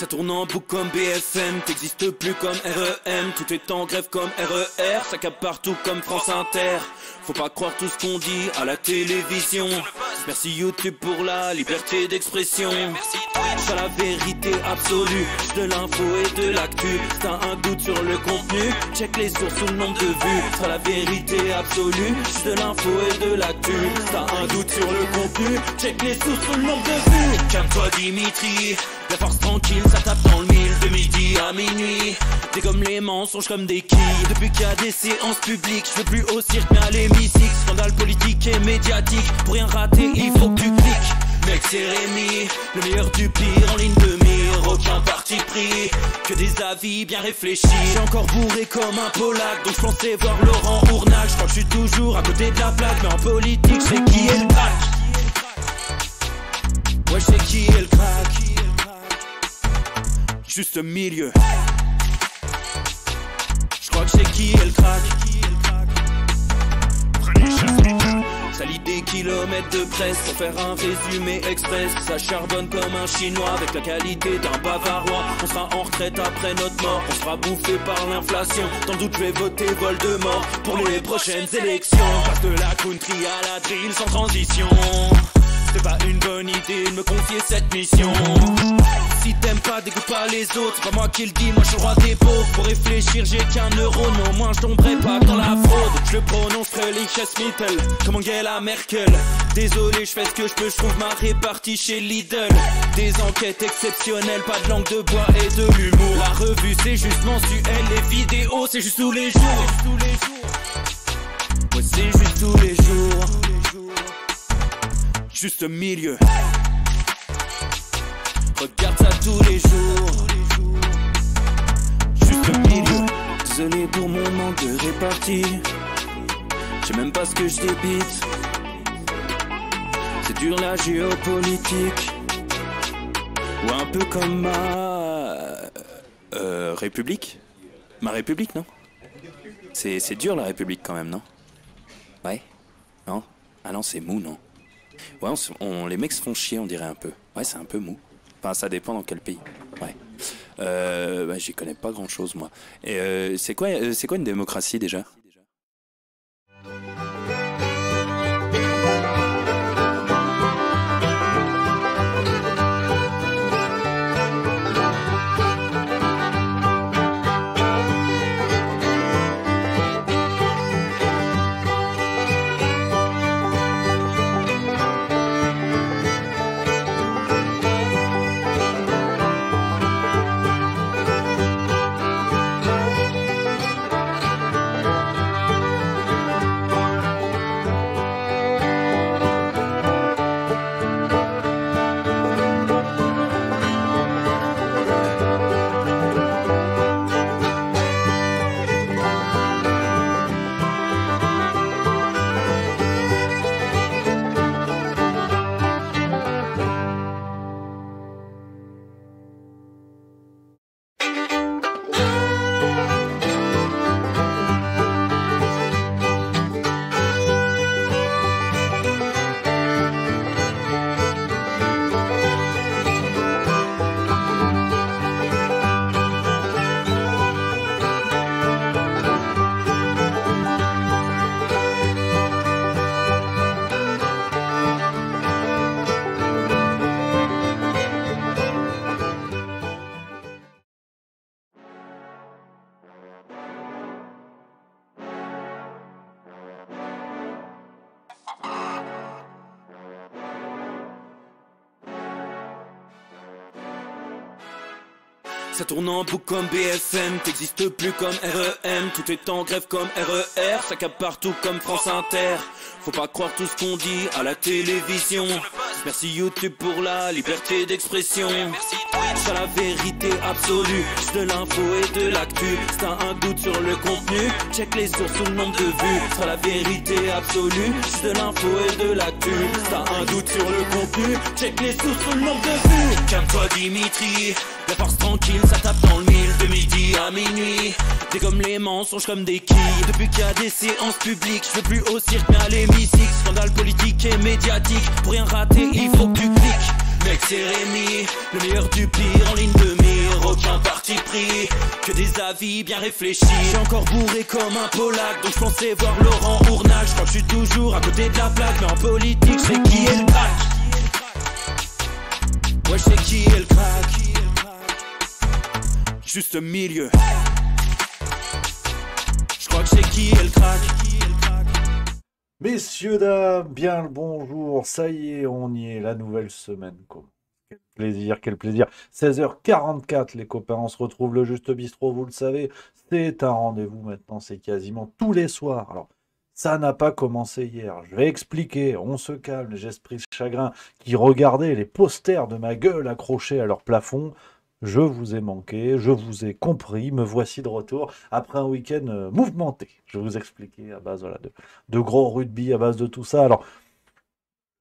Ça tourne en boucle comme BFM, t'existes plus comme REM. Tout est en grève comme RER, ça capte partout comme France Inter. Faut pas croire tout ce qu'on dit à la télévision. Merci YouTube pour la liberté d'expression. J'ai la vérité absolue, j'ai de l'info et de l'actu. Si t'as un doute sur le contenu, check les sources ou le nombre de vues. C'est la vérité absolue, j'ai de l'info et de l'actu. Si t'as un doute sur le contenu, check les sources ou le nombre de vues. Calme-toi Dimitri, la force tranquille, ça tape dans le mille. De midi à minuit, dégomme les mensonges comme des quilles. Depuis qu'il y a des séances publiques, je veux plus au cirque mais à l'hémicycle. Scandale politique et médiatique, pour rien rater il faut que tu cliques. Mec c'est Rémi, le meilleur du pire en ligne de mire. Aucun parti pris, que des avis bien réfléchis. J'ai encore bourré comme un Polac, donc je pensais voir Laurent Ournac. Je crois que je suis toujours à côté de la plaque, mais en politique je sais qui est le crack. Ouais je sais qui est le crack. Juste milieu. Je crois que je sais qui est le crack. Ça lit des kilomètres de presse pour faire un résumé express. Ça charbonne comme un chinois avec la qualité d'un bavarois. On sera en retraite après notre mort, on sera bouffé par l'inflation. Dans le doute je vais voter Voldemort pour les prochaines élections. Passe de la country à la drill sans transition. C'est pas une bonne idée de me confier cette mission. Si t'aimes pas, dégoûte pas les autres. C'est pas moi qui le dis, moi je suis le roi des pauvres. Pour réfléchir, j'ai qu'un euro, non, moi je tomberai pas dans la fraude. Je le prononcerai Lichesmittel, comme Angela Merkel. Désolé, je fais ce que je peux, je trouve ma répartie chez Lidl. Des enquêtes exceptionnelles, pas de langue de bois et de l'humour. La revue c'est juste mensuel, les vidéos c'est juste tous les jours. Ouais, c'est juste tous les jours. Juste milieu. Regarde ça tous les jours. Juste milieu. Désolé pour mon manque de répartie. Je sais même pas ce que je débite. C'est dur la géopolitique. Ou un peu comme ma... République. Ma République, non? C'est dur la République quand même, non? Ouais? Non? Ah non, c'est mou, non? Ouais, les mecs se font chier, on dirait un peu. Ouais, c'est un peu mou. Enfin, ça dépend dans quel pays. Ouais. Bah, j'y connais pas grand-chose, moi. Et c'est quoi une démocratie, déjà ? Ça tourne en boucle comme BFM, t'existes plus comme REM. Tout est en grève comme RER, ça capte partout comme France Inter. Faut pas croire tout ce qu'on dit à la télévision. Merci YouTube pour la liberté d'expression. J'ai la vérité absolue, j'ai de l'info et de l'actu. Si t'as un doute sur le contenu, check les sources ou le nombre de vues. C'est la vérité absolue, j'ai de l'info et de l'actu. Si t'as un doute sur le contenu, check les sources ou le nombre de vues. Calme-toi Dimitri, la force tranquille, ça tape dans le mille. De midi à minuit, dégomme les mensonges comme des quilles. Depuis qu'il y a des séances publiques, je veux plus au cirque mais à l'hémicycle. Scandale politique et médiatique, pour rien rater il faut que tu cliques. Mec c'est Rémi, le meilleur du pire en ligne de mire. Aucun parti pris, que des avis bien réfléchis. J'ai encore bourré comme un Polac, donc je pensais voir Laurent Ournac. Je crois que je suis toujours à côté de la plaque, mais en politique c'est qui est le crack. Ouais je sais qui est le crack. Juste milieu. Je crois que c'est qui est le crack. Messieurs, dames, bien le bonjour, ça y est, on y est, la nouvelle semaine. Quel plaisir, quel plaisir. 16h44, les copains, on se retrouve le Juste Bistrot, vous le savez, c'est un rendez-vous maintenant, c'est quasiment tous les soirs. Alors, ça n'a pas commencé hier, je vais expliquer, on se calme, j'ai ce chagrin qui regardait les posters de ma gueule accrochés à leur plafond. Je vous ai manqué, je vous ai compris, me voici de retour après un week-end mouvementé. Je vais vous expliquer à base voilà, de gros rugby, à base de tout ça. Alors,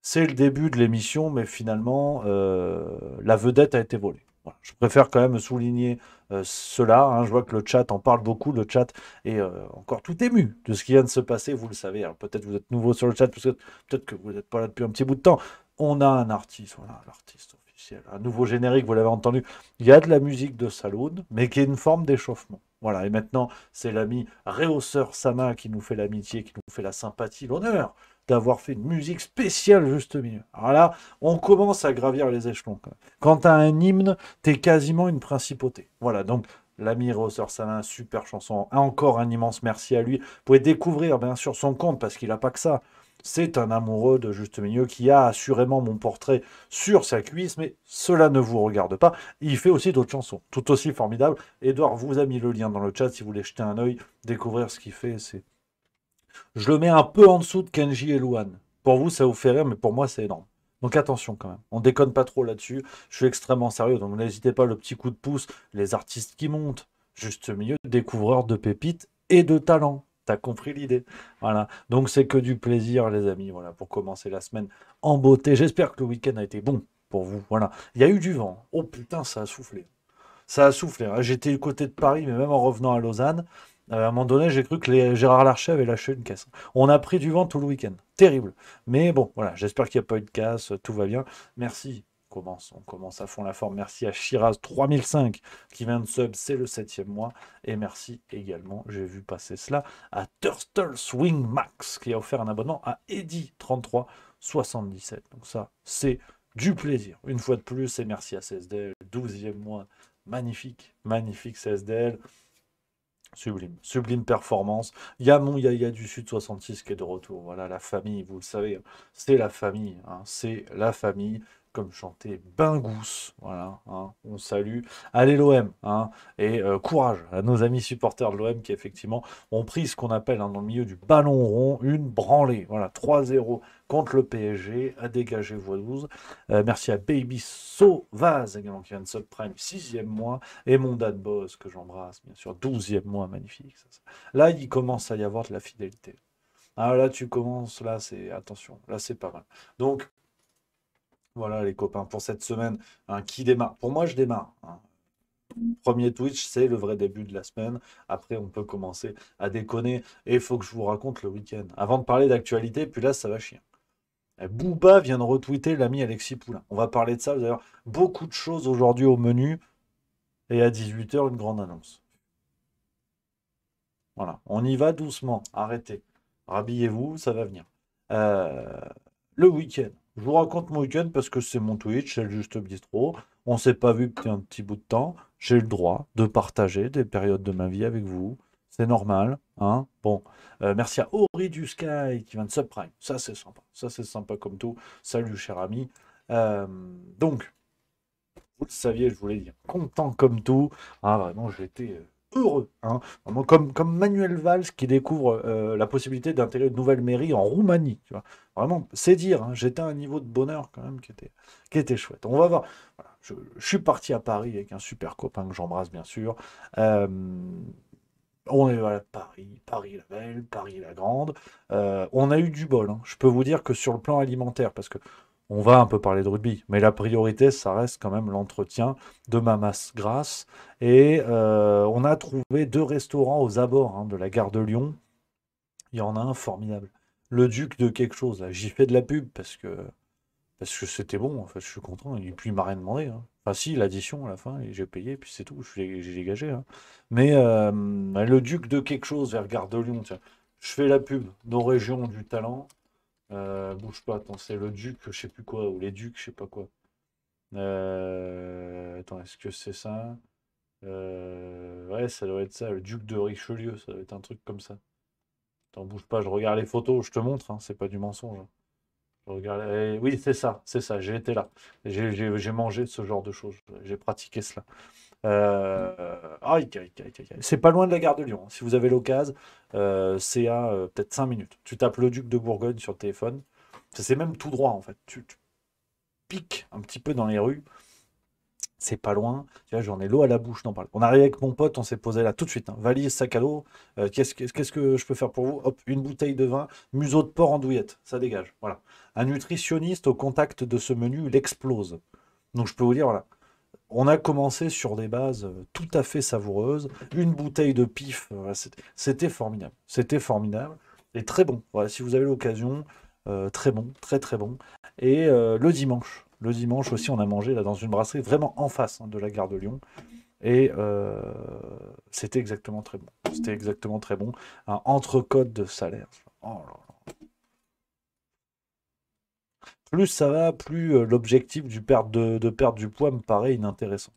c'est le début de l'émission, mais finalement, la vedette a été volée. Voilà. Je préfère quand même souligner cela. Hein. Je vois que le chat en parle beaucoup. Le chat est encore tout ému de ce qui vient de se passer. Vous le savez. Alors peut-être vous êtes nouveau sur le chat, peut-être que vous n'êtes pas là depuis un petit bout de temps. On a un artiste, voilà, l'artiste officiel, un nouveau générique, vous l'avez entendu. Il y a de la musique de Saloon, mais qui est une forme d'échauffement. Voilà, et maintenant, c'est l'ami Rehausseur Sama qui nous fait l'amitié, qui nous fait la sympathie, l'honneur d'avoir fait une musique spéciale juste milieu. Alors là, on commence à gravir les échelons. Quand tu as un hymne, tu es quasiment une principauté. Voilà, donc l'ami Rehausseur Sama, super chanson. Encore un immense merci à lui. Vous pouvez découvrir bien sûr son compte, parce qu'il n'a pas que ça. C'est un amoureux de Juste Milieu qui a assurément mon portrait sur sa cuisse, mais cela ne vous regarde pas. Il fait aussi d'autres chansons, tout aussi formidables. Edouard vous a mis le lien dans le chat si vous voulez jeter un œil, découvrir ce qu'il fait. Je le mets un peu en dessous de Kenji et Luan. Pour vous, ça vous fait rire, mais pour moi, c'est énorme. Donc attention quand même, on déconne pas trop là-dessus. Je suis extrêmement sérieux, donc n'hésitez pas, le petit coup de pouce, les artistes qui montent. Juste Milieu, découvreur de pépites et de talent. T'as compris l'idée. Voilà. Donc c'est que du plaisir, les amis. Voilà, pour commencer la semaine en beauté. J'espère que le week-end a été bon pour vous. Voilà. Il y a eu du vent. Oh putain, ça a soufflé. Ça a soufflé. Hein. J'étais du côté de Paris, mais même en revenant à Lausanne, à un moment donné, j'ai cru que Gérard Larcher avait lâché une caisse. On a pris du vent tout le week-end. Terrible. Mais bon, voilà. J'espère qu'il n'y a pas eu de casse. Tout va bien. Merci. On commence à fond la forme. Merci à Shiraz 3005 qui vient de sub, c'est le 7e mois. Et merci également, j'ai vu passer cela, à Turtle Swing Max qui a offert un abonnement à Eddy 3377. Donc ça, c'est du plaisir. Une fois de plus, et merci à CSDL, 12e mois. Magnifique, magnifique CSDL. Sublime, sublime performance. Il y a mon Yaya du Sud 66 qui est de retour. Voilà, la famille, vous le savez, c'est la famille. Hein, c'est la famille, comme chantait Bingous. Voilà, hein, on salue. Allez l'OM, hein, et courage à nos amis supporters de l'OM qui, effectivement, ont pris ce qu'on appelle, hein, dans le milieu du ballon rond, une branlée. Voilà, 3-0 contre le PSG, à dégager x12. Merci à Baby Sauvaz également qui vient de subprime, 6e mois. Et mon dad boss que j'embrasse, bien sûr, 12e mois, magnifique. Là, il commence à y avoir de la fidélité. Ah, là, tu commences, là, c'est... Attention, là, c'est pas mal. Donc, voilà, les copains, pour cette semaine, hein, qui démarre. Pour moi, je démarre. Hein. Premier Twitch, c'est le vrai début de la semaine. Après, on peut commencer à déconner. Et il faut que je vous raconte le week-end. Avant de parler d'actualité, puis là, ça va chier. Booba vient de retweeter l'ami Alexis Poulain. On va parler de ça, d'ailleurs. Beaucoup de choses aujourd'hui au menu. Et à 18h, une grande annonce. Voilà, on y va doucement. Arrêtez. Rhabillez-vous, ça va venir. Le week-end. Je vous raconte mon week-end parce que c'est mon Twitch, c'est le Juste Bistrot. On ne s'est pas vu depuis un petit bout de temps. J'ai le droit de partager des périodes de ma vie avec vous. C'est normal. Hein, bon, merci à Ori du Sky qui vient de subprime. Ça, c'est sympa. Ça, c'est sympa comme tout. Salut, cher ami. Donc, vous le saviez, je vous l'ai dit. Content comme tout. Ah, vraiment, j'étais heureux. Hein. Vraiment, comme Manuel Valls qui découvre la possibilité d'intégrer une nouvelle mairie en Roumanie. Tu vois. Vraiment, c'est dire. Hein, j'étais à un niveau de bonheur quand même qui était chouette. On va voir. Voilà, je suis parti à Paris avec un super copain que j'embrasse, bien sûr. On est à Paris, Paris la belle, Paris la grande. On a eu du bol. Hein. Je peux vous dire que sur le plan alimentaire, parce que on va un peu parler de rugby, mais la priorité, ça reste quand même l'entretien de ma masse grasse. Et on a trouvé 2 restaurants aux abords, hein, de la gare de Lyon. Il y en a un formidable. Le Duc de quelque chose, là. J'y fais de la pub parce que Parce que c'était bon, en fait, je suis content. Et puis, il m'a rien demandé, hein. Enfin, si, l'addition à la fin, et j'ai payé, puis c'est tout, j'ai dégagé, hein. Mais le duc de quelque chose vers Gare de Lyon, tiens. Je fais la pub, nos régions ont du talent. Bouge pas, attends, c'est le duc, je sais plus quoi, ou les ducs, je sais pas quoi. Attends, est-ce que c'est ça? Ouais, ça doit être ça, le duc de Richelieu, ça doit être un truc comme ça. Attends, bouge pas, je regarde les photos, je te montre, hein, c'est pas du mensonge, hein. Je regarde, oui, c'est ça, j'ai été là. J'ai mangé ce genre de choses, j'ai pratiqué cela. Aïe, aïe, aïe, aïe, aïe. C'est pas loin de la gare de Lyon, hein. Si vous avez l'occasion, c'est à peut-être 5 minutes. Tu tapes le duc de Bourgogne sur le téléphone. C'est même tout droit, en fait. Tu piques un petit peu dans les rues. C'est pas loin. Tu vois, j'en ai l'eau à la bouche d'en parler. On arrive avec mon pote, on s'est posé là tout de suite, hein. Valise, sac à dos. Qu'est-ce que je peux faire pour vous? Hop, une bouteille de vin, museau de porc en douillette. Ça dégage. Voilà. Un nutritionniste au contact de ce menu, il explose. Donc je peux vous dire, voilà. On a commencé sur des bases tout à fait savoureuses. Une bouteille de pif, voilà, c'était formidable. C'était formidable. Et très bon. Voilà, si vous avez l'occasion, très bon, très très bon. Et le dimanche aussi, on a mangé là dans une brasserie vraiment en face, hein, de la gare de Lyon. Et c'était exactement très bon. C'était exactement très bon. Un entrecôte de salaire. Oh là là. Plus ça va, plus l'objectif de perdre du poids me paraît inintéressant.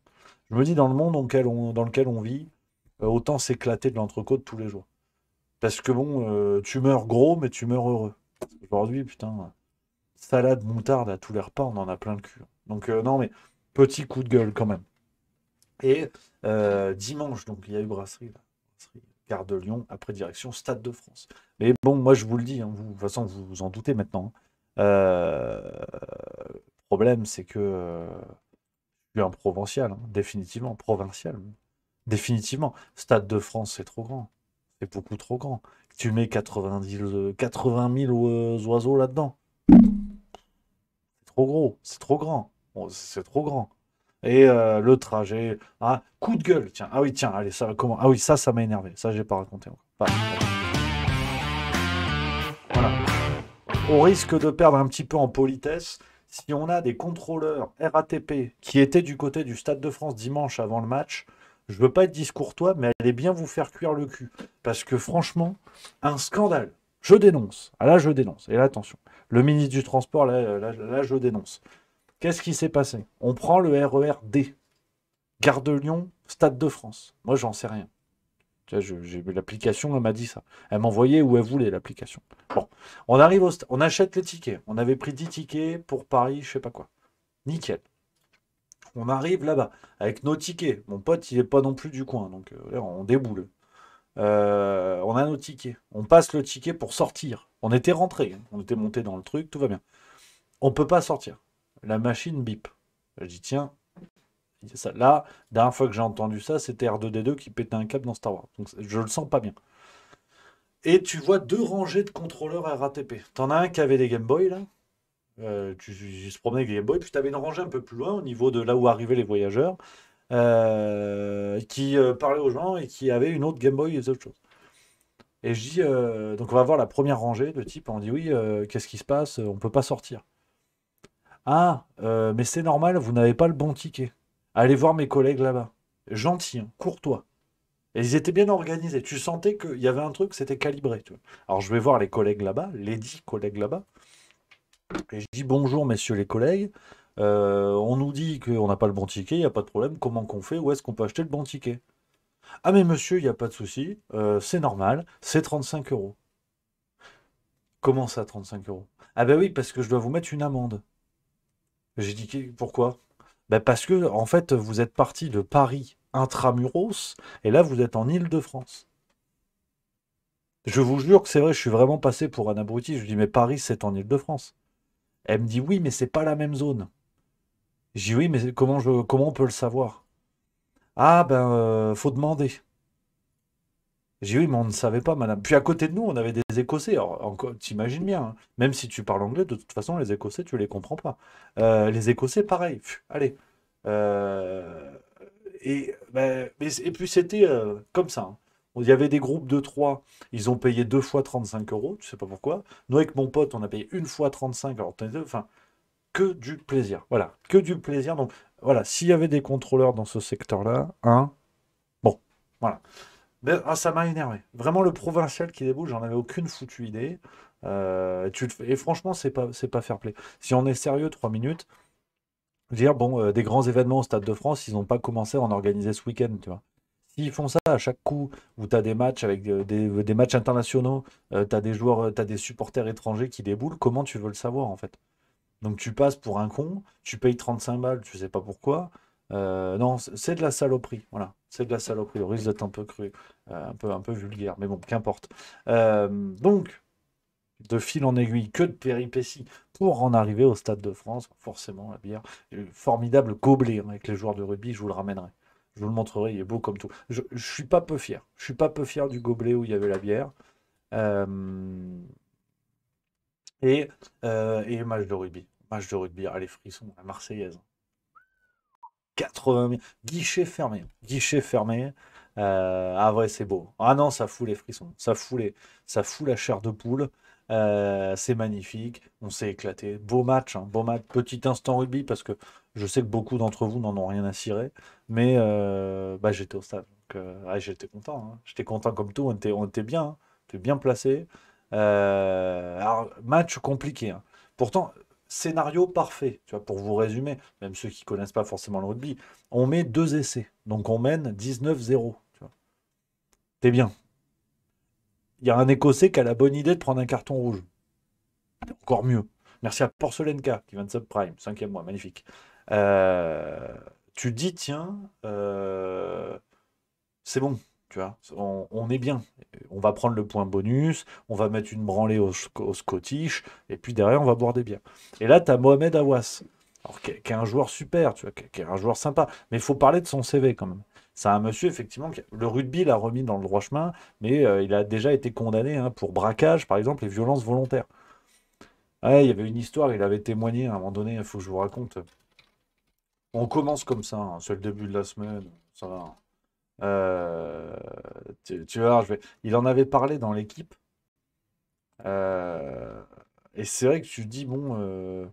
Je me dis, dans le monde dans lequel on vit, autant s'éclater de l'entrecôte tous les jours. Parce que bon, tu meurs gros, mais tu meurs heureux. Aujourd'hui, putain, salade, moutarde à tous les repas, on en a plein le cul. Donc non, mais petit coup de gueule quand même. Et dimanche, donc il y a eu brasserie, là. Brasserie Gare de Lyon, après direction Stade de France. Mais bon, moi je vous le dis, hein, de toute façon vous vous en doutez maintenant, hein. Le problème, c'est que je suis un provincial, hein, définitivement, provincial, même. Définitivement. Stade de France, c'est trop grand. C'est beaucoup trop grand. Tu mets 80 000 oiseaux là-dedans. C'est trop gros, c'est trop grand. Bon, c'est trop grand. Et le trajet. Ah, coup de gueule, tiens. Ah oui, tiens, allez, ça comment? Ah oui, ça m'a énervé. Ça, j'ai pas raconté encore. Voilà. Au risque de perdre un petit peu en politesse, si on a des contrôleurs RATP qui étaient du côté du Stade de France dimanche avant le match, je veux pas être discourtois, mais allez bien vous faire cuire le cul. Parce que franchement, un scandale. Je dénonce. Ah là, je dénonce. Et là, attention. Le ministre du Transport, là, je dénonce. Qu'est-ce qui s'est passé? On prend le RER D. Gare de Lyon, Stade de France. Moi, j'en sais rien. Tu vois, j'ai l'application, elle m'a dit ça. Elle m'envoyait où elle voulait l'application. Bon, on arrive on achète les tickets. On avait pris 10 tickets pour Paris, je sais pas quoi. Nickel. On arrive là-bas avec nos tickets. Mon pote, il est pas non plus du coin, donc là, on déboule. On a nos tickets. On passe le ticket pour sortir. On était rentré, hein. On était monté dans le truc, tout va bien. On peut pas sortir. La machine bip. Je dis tiens, ça, là, dernière fois que j'ai entendu ça, c'était R2D2 qui pétait un câble dans Star Wars. Donc je le sens pas bien. Et tu vois deux rangées de contrôleurs RATP. T'en as un qui avait des Game Boy là. Il se promenait avec des Game Boy. Puis tu avais une rangée un peu plus loin au niveau de là où arrivaient les voyageurs, qui parlait aux gens et qui avait une autre Game Boy et des autres choses. Et je dis, donc on va voir la première rangée de type. On dit oui, qu'est-ce qui se passe? On peut pas sortir. Ah, mais c'est normal, vous n'avez pas le bon ticket. Allez voir mes collègues là-bas. Gentil, hein, courtois. Et ils étaient bien organisés. Tu sentais qu'il y avait un truc, c'était calibré, tu vois. Alors je vais voir les collègues là-bas, les 10 collègues là-bas. Et je dis bonjour, messieurs les collègues. On nous dit qu'on n'a pas le bon ticket, il n'y a pas de problème. Comment qu'on fait? Où est-ce qu'on peut acheter le bon ticket? Ah mais monsieur, il n'y a pas de souci. C'est normal, c'est 35 euros. Comment ça, 35 euros? Ah ben oui, parce que je dois vous mettre une amende. J'ai dit pourquoi? Ben parce que en fait, vous êtes parti de Paris intramuros et là vous êtes en Île-de-France. Je vous jure que c'est vrai, je suis vraiment passé pour un abruti. Je lui dis mais Paris c'est en Île-de-France. Elle me dit oui, mais c'est pas la même zone. J'ai dit oui, mais comment on peut le savoir? Ah ben faut demander. J'ai dit oui, mais on ne savait pas, madame. Puis à côté de nous, on avait des Écossais. Alors, t'imagines bien, hein. Même si tu parles anglais, de toute façon, les Écossais, tu les comprends pas. Les Écossais, pareil. Allez. Euh, et puis c'était comme ça, hein. Il y avait des groupes de trois. Ils ont payé deux fois 35 euros. Tu sais pas pourquoi. Nous, avec mon pote, on a payé une fois 35. Alors, enfin, que du plaisir. Voilà, que du plaisir. Donc voilà, s'il y avait des contrôleurs dans ce secteur-là, hein, bon, voilà. Mais, ça m'a énervé. Vraiment, le provincial qui déboule, j'en avais aucune foutue idée. Et franchement, c'est pas fair play. Si on est sérieux, 3 minutes, je veux dire, bon, des grands événements au Stade de France, ils n'ont pas commencé à en organiser ce week-end, tu vois. S'ils font ça à chaque coup, où tu as des matchs avec des matchs internationaux, tu as des joueurs, tu as des supporters étrangers qui déboulent, comment tu veux le savoir, en fait? Donc tu passes pour un con, tu payes 35 balles, tu sais pas pourquoi. Non, c'est de la saloperie, voilà. C'est de la saloperie. Le risque d'être un peu cru, un peu vulgaire, mais bon, qu'importe. Donc, de fil en aiguille, que de péripéties pour en arriver au Stade de France. Forcément, la bière, formidable gobelet hein, avec les joueurs de rugby, je vous le ramènerai. Je vous le montrerai, il est beau comme tout. Je suis pas peu fier. Je suis pas peu fier du gobelet où il y avait la bière. Euh, et match de rugby. Match de rugby, allez, frisson, la Marseillaise. 80 000. Guichet fermé. Guichet fermé. Ah ouais, c'est beau. Ah non, ça fout les frissons. Ça fout la chair de poule. C'est magnifique. On s'est éclaté. Beau match, hein, beau match. Petit instant rugby parce que je sais que beaucoup d'entre vous n'en ont rien à cirer. Mais bah, j'étais au stade. Donc, ouais, j'étais content. Hein. J'étais content comme tout. On était bien. Hein. On était bien placé. Alors, match compliqué. Hein. Pourtant, scénario parfait, tu vois, pour vous résumer, même ceux qui connaissent pas forcément le rugby, on met 2 essais, donc on mène 19-0. Tu vois. T'es bien. Il y a un Écossais qui a la bonne idée de prendre un carton rouge. Encore mieux. Merci à Porcelenka qui vient de subprime, 5e mois, magnifique. Euh, Tu te dis, tiens, c'est bon, tu vois, on est bien. On va prendre le point bonus, on va mettre une branlée au Scottish, et puis derrière, on va boire des bières. Et là, tu as Mohamed Awas, alors, qui est un joueur super, tu vois, qui est un joueur sympa, mais il faut parler de son CV quand même. C'est un monsieur, effectivement, le rugby l'a remis dans le droit chemin, mais il a déjà été condamné hein, pour braquage, par exemple, et violences volontaires. Ouais, il y avait une histoire, il avait témoigné à un moment donné, il faut que je vous raconte. On commence comme ça, hein, c'est le début de la semaine, ça va. Euh, tu vois, il en avait parlé dans l'équipe. euh, et c'est vrai que tu dis, bon,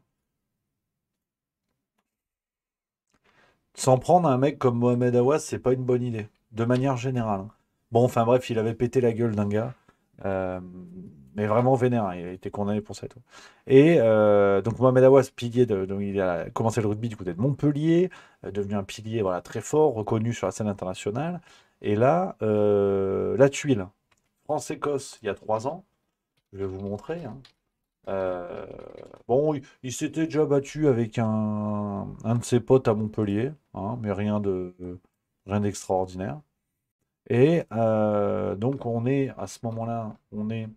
s'en prendre à un mec comme Mohamed Awas, c'est pas une bonne idée, de manière générale. Hein. Bon, enfin bref, il avait pété la gueule d'un gars, euh, mais vraiment vénère, hein, il a été condamné pour ça et tout. Et donc Mohamed Awas, pilier donc il a commencé le rugby du côté de Montpellier, devenu un pilier voilà, très fort, reconnu sur la scène internationale. Et là, la tuile. France-Écosse, il y a 3 ans. Je vais vous montrer. Hein. Euh, bon, il s'était déjà battu avec un de ses potes à Montpellier, hein, mais rien d'extraordinaire. Et donc on est à ce moment-là, non même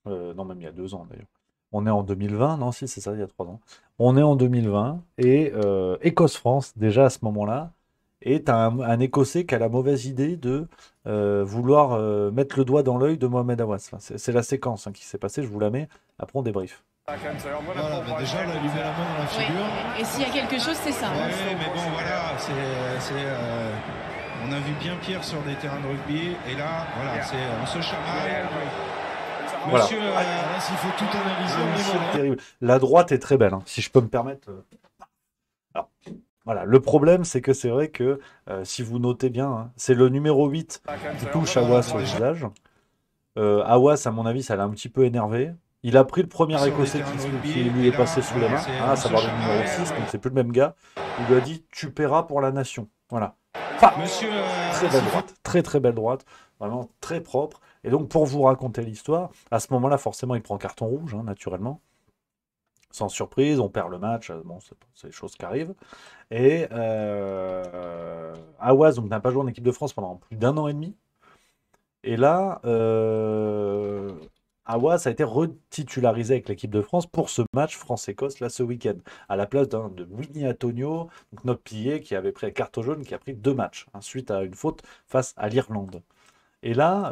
il y a 2 ans d'ailleurs. On est en 2020, non si c'est ça, il y a 3 ans. On est en 2020 et Écosse-France déjà à ce moment-là. Et tu as un Écossais qui a la mauvaise idée de vouloir mettre le doigt dans l'œil de Mohamed Awas. Enfin, c'est la séquence hein, qui s'est passée, je vous la mets, après on débrief. Voilà, mais déjà, là, il lui met la main dans la figure. Et s'il y a quelque chose, c'est ça. Ouais, mais bon, voilà, on a vu bien pire sur des terrains de rugby, et là, voilà, on se chamaille. Voilà. Monsieur, là, s'il faut tout analyser, on est C'est terrible. La droite est très belle, hein, si je peux me permettre. Alors, voilà. Le problème, c'est que c'est vrai que, si vous notez bien, hein, c'est le numéro 8 qui touche Awas au visage. Awas, à mon avis, ça l'a un petit peu énervé. Il a pris le premier Sur Écossais les terrains de qui rugby, lui et est là, passé sous les voilà, mains, c'est- hein, à on se savoir le numéro chamaille. 6, donc c'est plus le même gars. Il lui a dit tu paieras pour la nation. Voilà. Paf Monsieur, Très belle droite, très très belle droite, vraiment très propre. Et donc pour vous raconter l'histoire, à ce moment-là, forcément, il prend carton rouge, hein, naturellement. Sans surprise, on perd le match, bon, c'est des choses qui arrivent. Et Awaz donc n'a pas joué en équipe de France pendant plus d'1 an et demi. Et là, Awaz a été retitularisé avec l'équipe de France pour ce match France-Écosse, là, ce week-end, à la place de Winnie Antonio, donc notre pilier qui avait pris la carte jaune, qui a pris 2 matchs, hein, suite à une faute face à l'Irlande. Et là,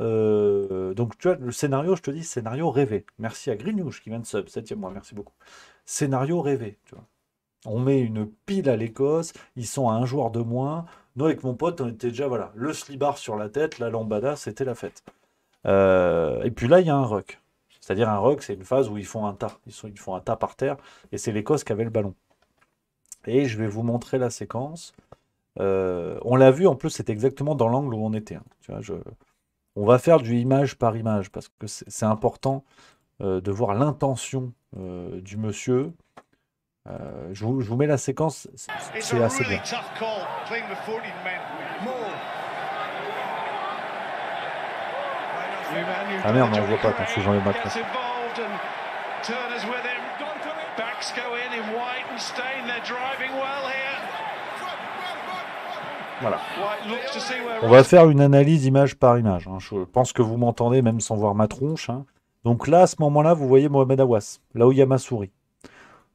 donc tu vois, le scénario, je te dis, scénario rêvé. Merci à Greenouche qui vient de sub, 7e mois, merci beaucoup. Scénario rêvé, tu vois. On met une pile à l'Écosse, ils sont à un joueur de moins. Nous, avec mon pote, on était déjà, voilà, le slibard sur la tête, la lambada, c'était la fête. Et puis là, il y a un ruck. C'est-à-dire un ruck, c'est une phase où ils font un tas. Ils font un tas par terre, et c'est l'Écosse qui avait le ballon. Et je vais vous montrer la séquence. On l'a vu, en plus, c'est exactement dans l'angle où on était. Hein. Tu vois, on va faire du image par image, parce que c'est important de voir l'intention du monsieur. Je vous mets la séquence, c'est assez bien. Ah merde, on ne voit pas, il faut que j'enlève ma classe. Voilà. On va faire une analyse image par image. Hein. Je pense que vous m'entendez même sans voir ma tronche. Hein. Donc là, à ce moment-là, vous voyez Mohamed Aouas, là où il y a ma souris.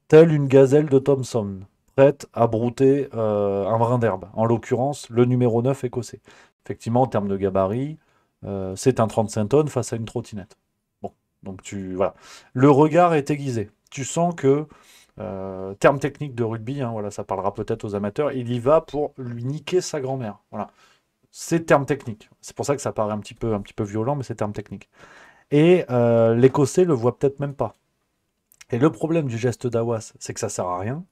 Telle une gazelle de Thompson, prête à brouter un brin d'herbe. En l'occurrence, le numéro 9 écossais. Effectivement, en termes de gabarit, c'est un 35 tonnes face à une trottinette. Bon, donc voilà. Le regard est aiguisé. Tu sens que, terme technique de rugby, hein, voilà, ça parlera peut-être aux amateurs, il y va pour lui niquer sa grand-mère. Voilà. C'est terme technique. C'est pour ça que ça paraît un petit peu violent, mais c'est terme technique. Et l'Écossais le voit peut-être même pas. Et le problème du geste d'Aouas, c'est que ça sert à rien,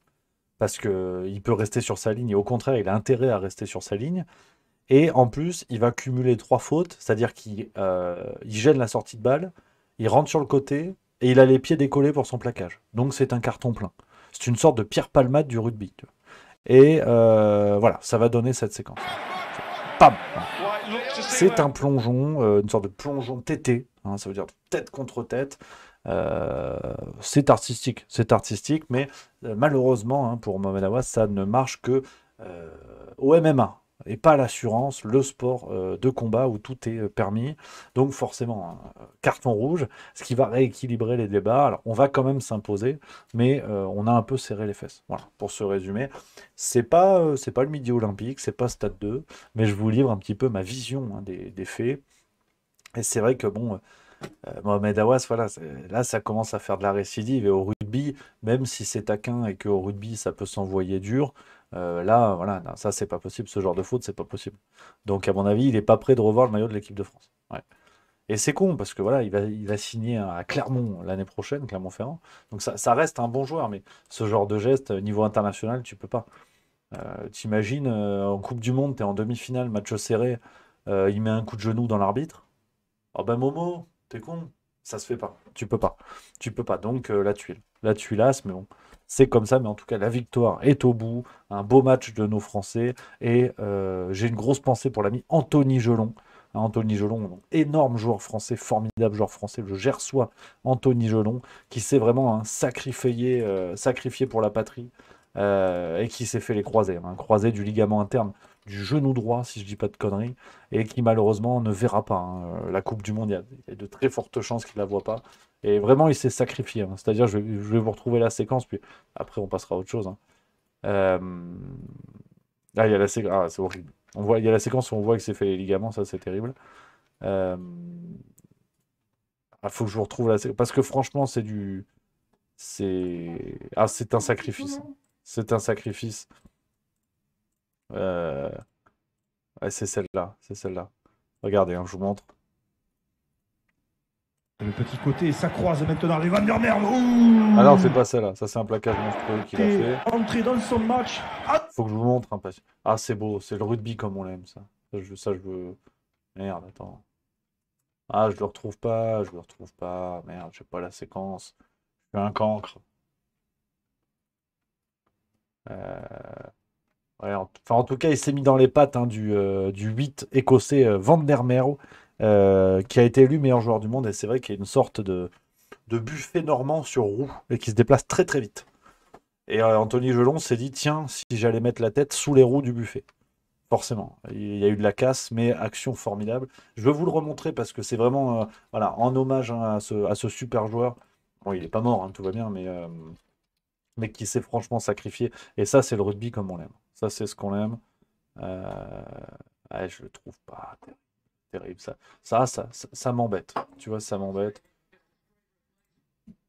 parce qu'il peut rester sur sa ligne, et au contraire, il a intérêt à rester sur sa ligne. Et en plus, il va cumuler 3 fautes, c'est-à-dire qu'il gêne la sortie de balle, il rentre sur le côté, et il a les pieds décollés pour son plaquage. Donc c'est un carton plein. C'est une sorte de Pierre Palmade du rugby. Tu vois. Et voilà, ça va donner cette séquence. Pam. C'est un plongeon, une sorte de plongeon tété, hein, ça veut dire tête contre tête. C'est artistique, mais malheureusement, hein, pour Mohamed Aouas, ça ne marche que au MMA. Et pas l'assurance, le sport de combat où tout est permis. Donc forcément, carton rouge, ce qui va rééquilibrer les débats. Alors on va quand même s'imposer, mais on a un peu serré les fesses. Voilà, pour se résumer. C'est pas le Midi Olympique, c'est pas Stade 2, mais je vous livre un petit peu ma vision hein, des faits. Et c'est vrai que bon, Mohamed Aouas, voilà, là ça commence à faire de la récidive. Et au rugby, même si c'est taquin et qu'au rugby ça peut s'envoyer dur, là, voilà, non, ça c'est pas possible, ce genre de faute, c'est pas possible. Donc à mon avis, il est pas prêt de revoir le maillot de l'équipe de France. Ouais. Et c'est con parce que voilà, il va signer à Clermont l'année prochaine, Clermont-Ferrand. Donc ça reste un bon joueur, mais ce genre de geste, niveau international, tu peux pas. T'imagines, en Coupe du Monde, t'es en demi-finale, match serré, il met un coup de genou dans l'arbitre. Oh ben Momo, t'es con, ça se fait pas. Tu peux pas. Tu peux pas. Donc la tuile. La tuilasse, mais bon, c'est comme ça. Mais en tout cas, la victoire est au bout. Un beau match de nos Français. Et j'ai une grosse pensée pour l'ami Anthony Gelon. Anthony Gelon, énorme joueur français, formidable joueur français, le Gersois Anthony Gelon, qui s'est vraiment sacrifié pour la patrie et qui s'est fait les croisés. Un croisé du ligament interne du genou droit, si je dis pas de conneries, et qui malheureusement ne verra pas hein. La Coupe du Monde. Il y a de très fortes chances qu'il la voit pas. Et vraiment, il s'est sacrifié. Hein. C'est-à-dire, je vais vous retrouver la séquence, puis après, on passera à autre chose. Hein. Euh, il y a la séquence. Ah, c'est horrible. Il y a la séquence où on voit qu'il s'est fait les ligaments, ça, c'est terrible. Euh... Ah, faut que je vous retrouve la séquence. Parce que franchement, c'est un sacrifice. C'est un sacrifice. Euh, Ouais, c'est celle-là, c'est celle-là. Regardez, hein, je vous montre. Le petit côté, ça croise maintenant les Van der Merwe. Ah non, c'est pas celle-là. Ça, c'est un plaquage monstrueux qu'il a fait. Entré dans son match. Faut que je vous montre. Hein, ah, c'est beau. C'est le rugby comme on l'aime, ça. Ça, je veux... Merde, attends. Ah, je le retrouve pas. Je le retrouve pas. Merde, j'ai pas la séquence. Je suis un cancre. Ouais, en tout cas, il s'est mis dans les pattes hein, du 8 écossais Van der Merwe, qui a été élu meilleur joueur du monde. Et c'est vrai qu'il y a une sorte de buffet normand sur roue et qui se déplace très très vite. Et Anthony Gelon s'est dit, tiens, si j'allais mettre la tête sous les roues du buffet. Forcément, il y a eu de la casse, mais action formidable. Je veux vous le remontrer parce que c'est vraiment voilà, en hommage hein, à ce super joueur. Bon, il n'est pas mort, hein, tout va bien, mais qui s'est franchement sacrifié. Et ça, c'est le rugby comme on l'aime. Ça, c'est ce qu'on aime. Ouais, je le trouve pas terrible. Ça m'embête. Tu vois, ça m'embête.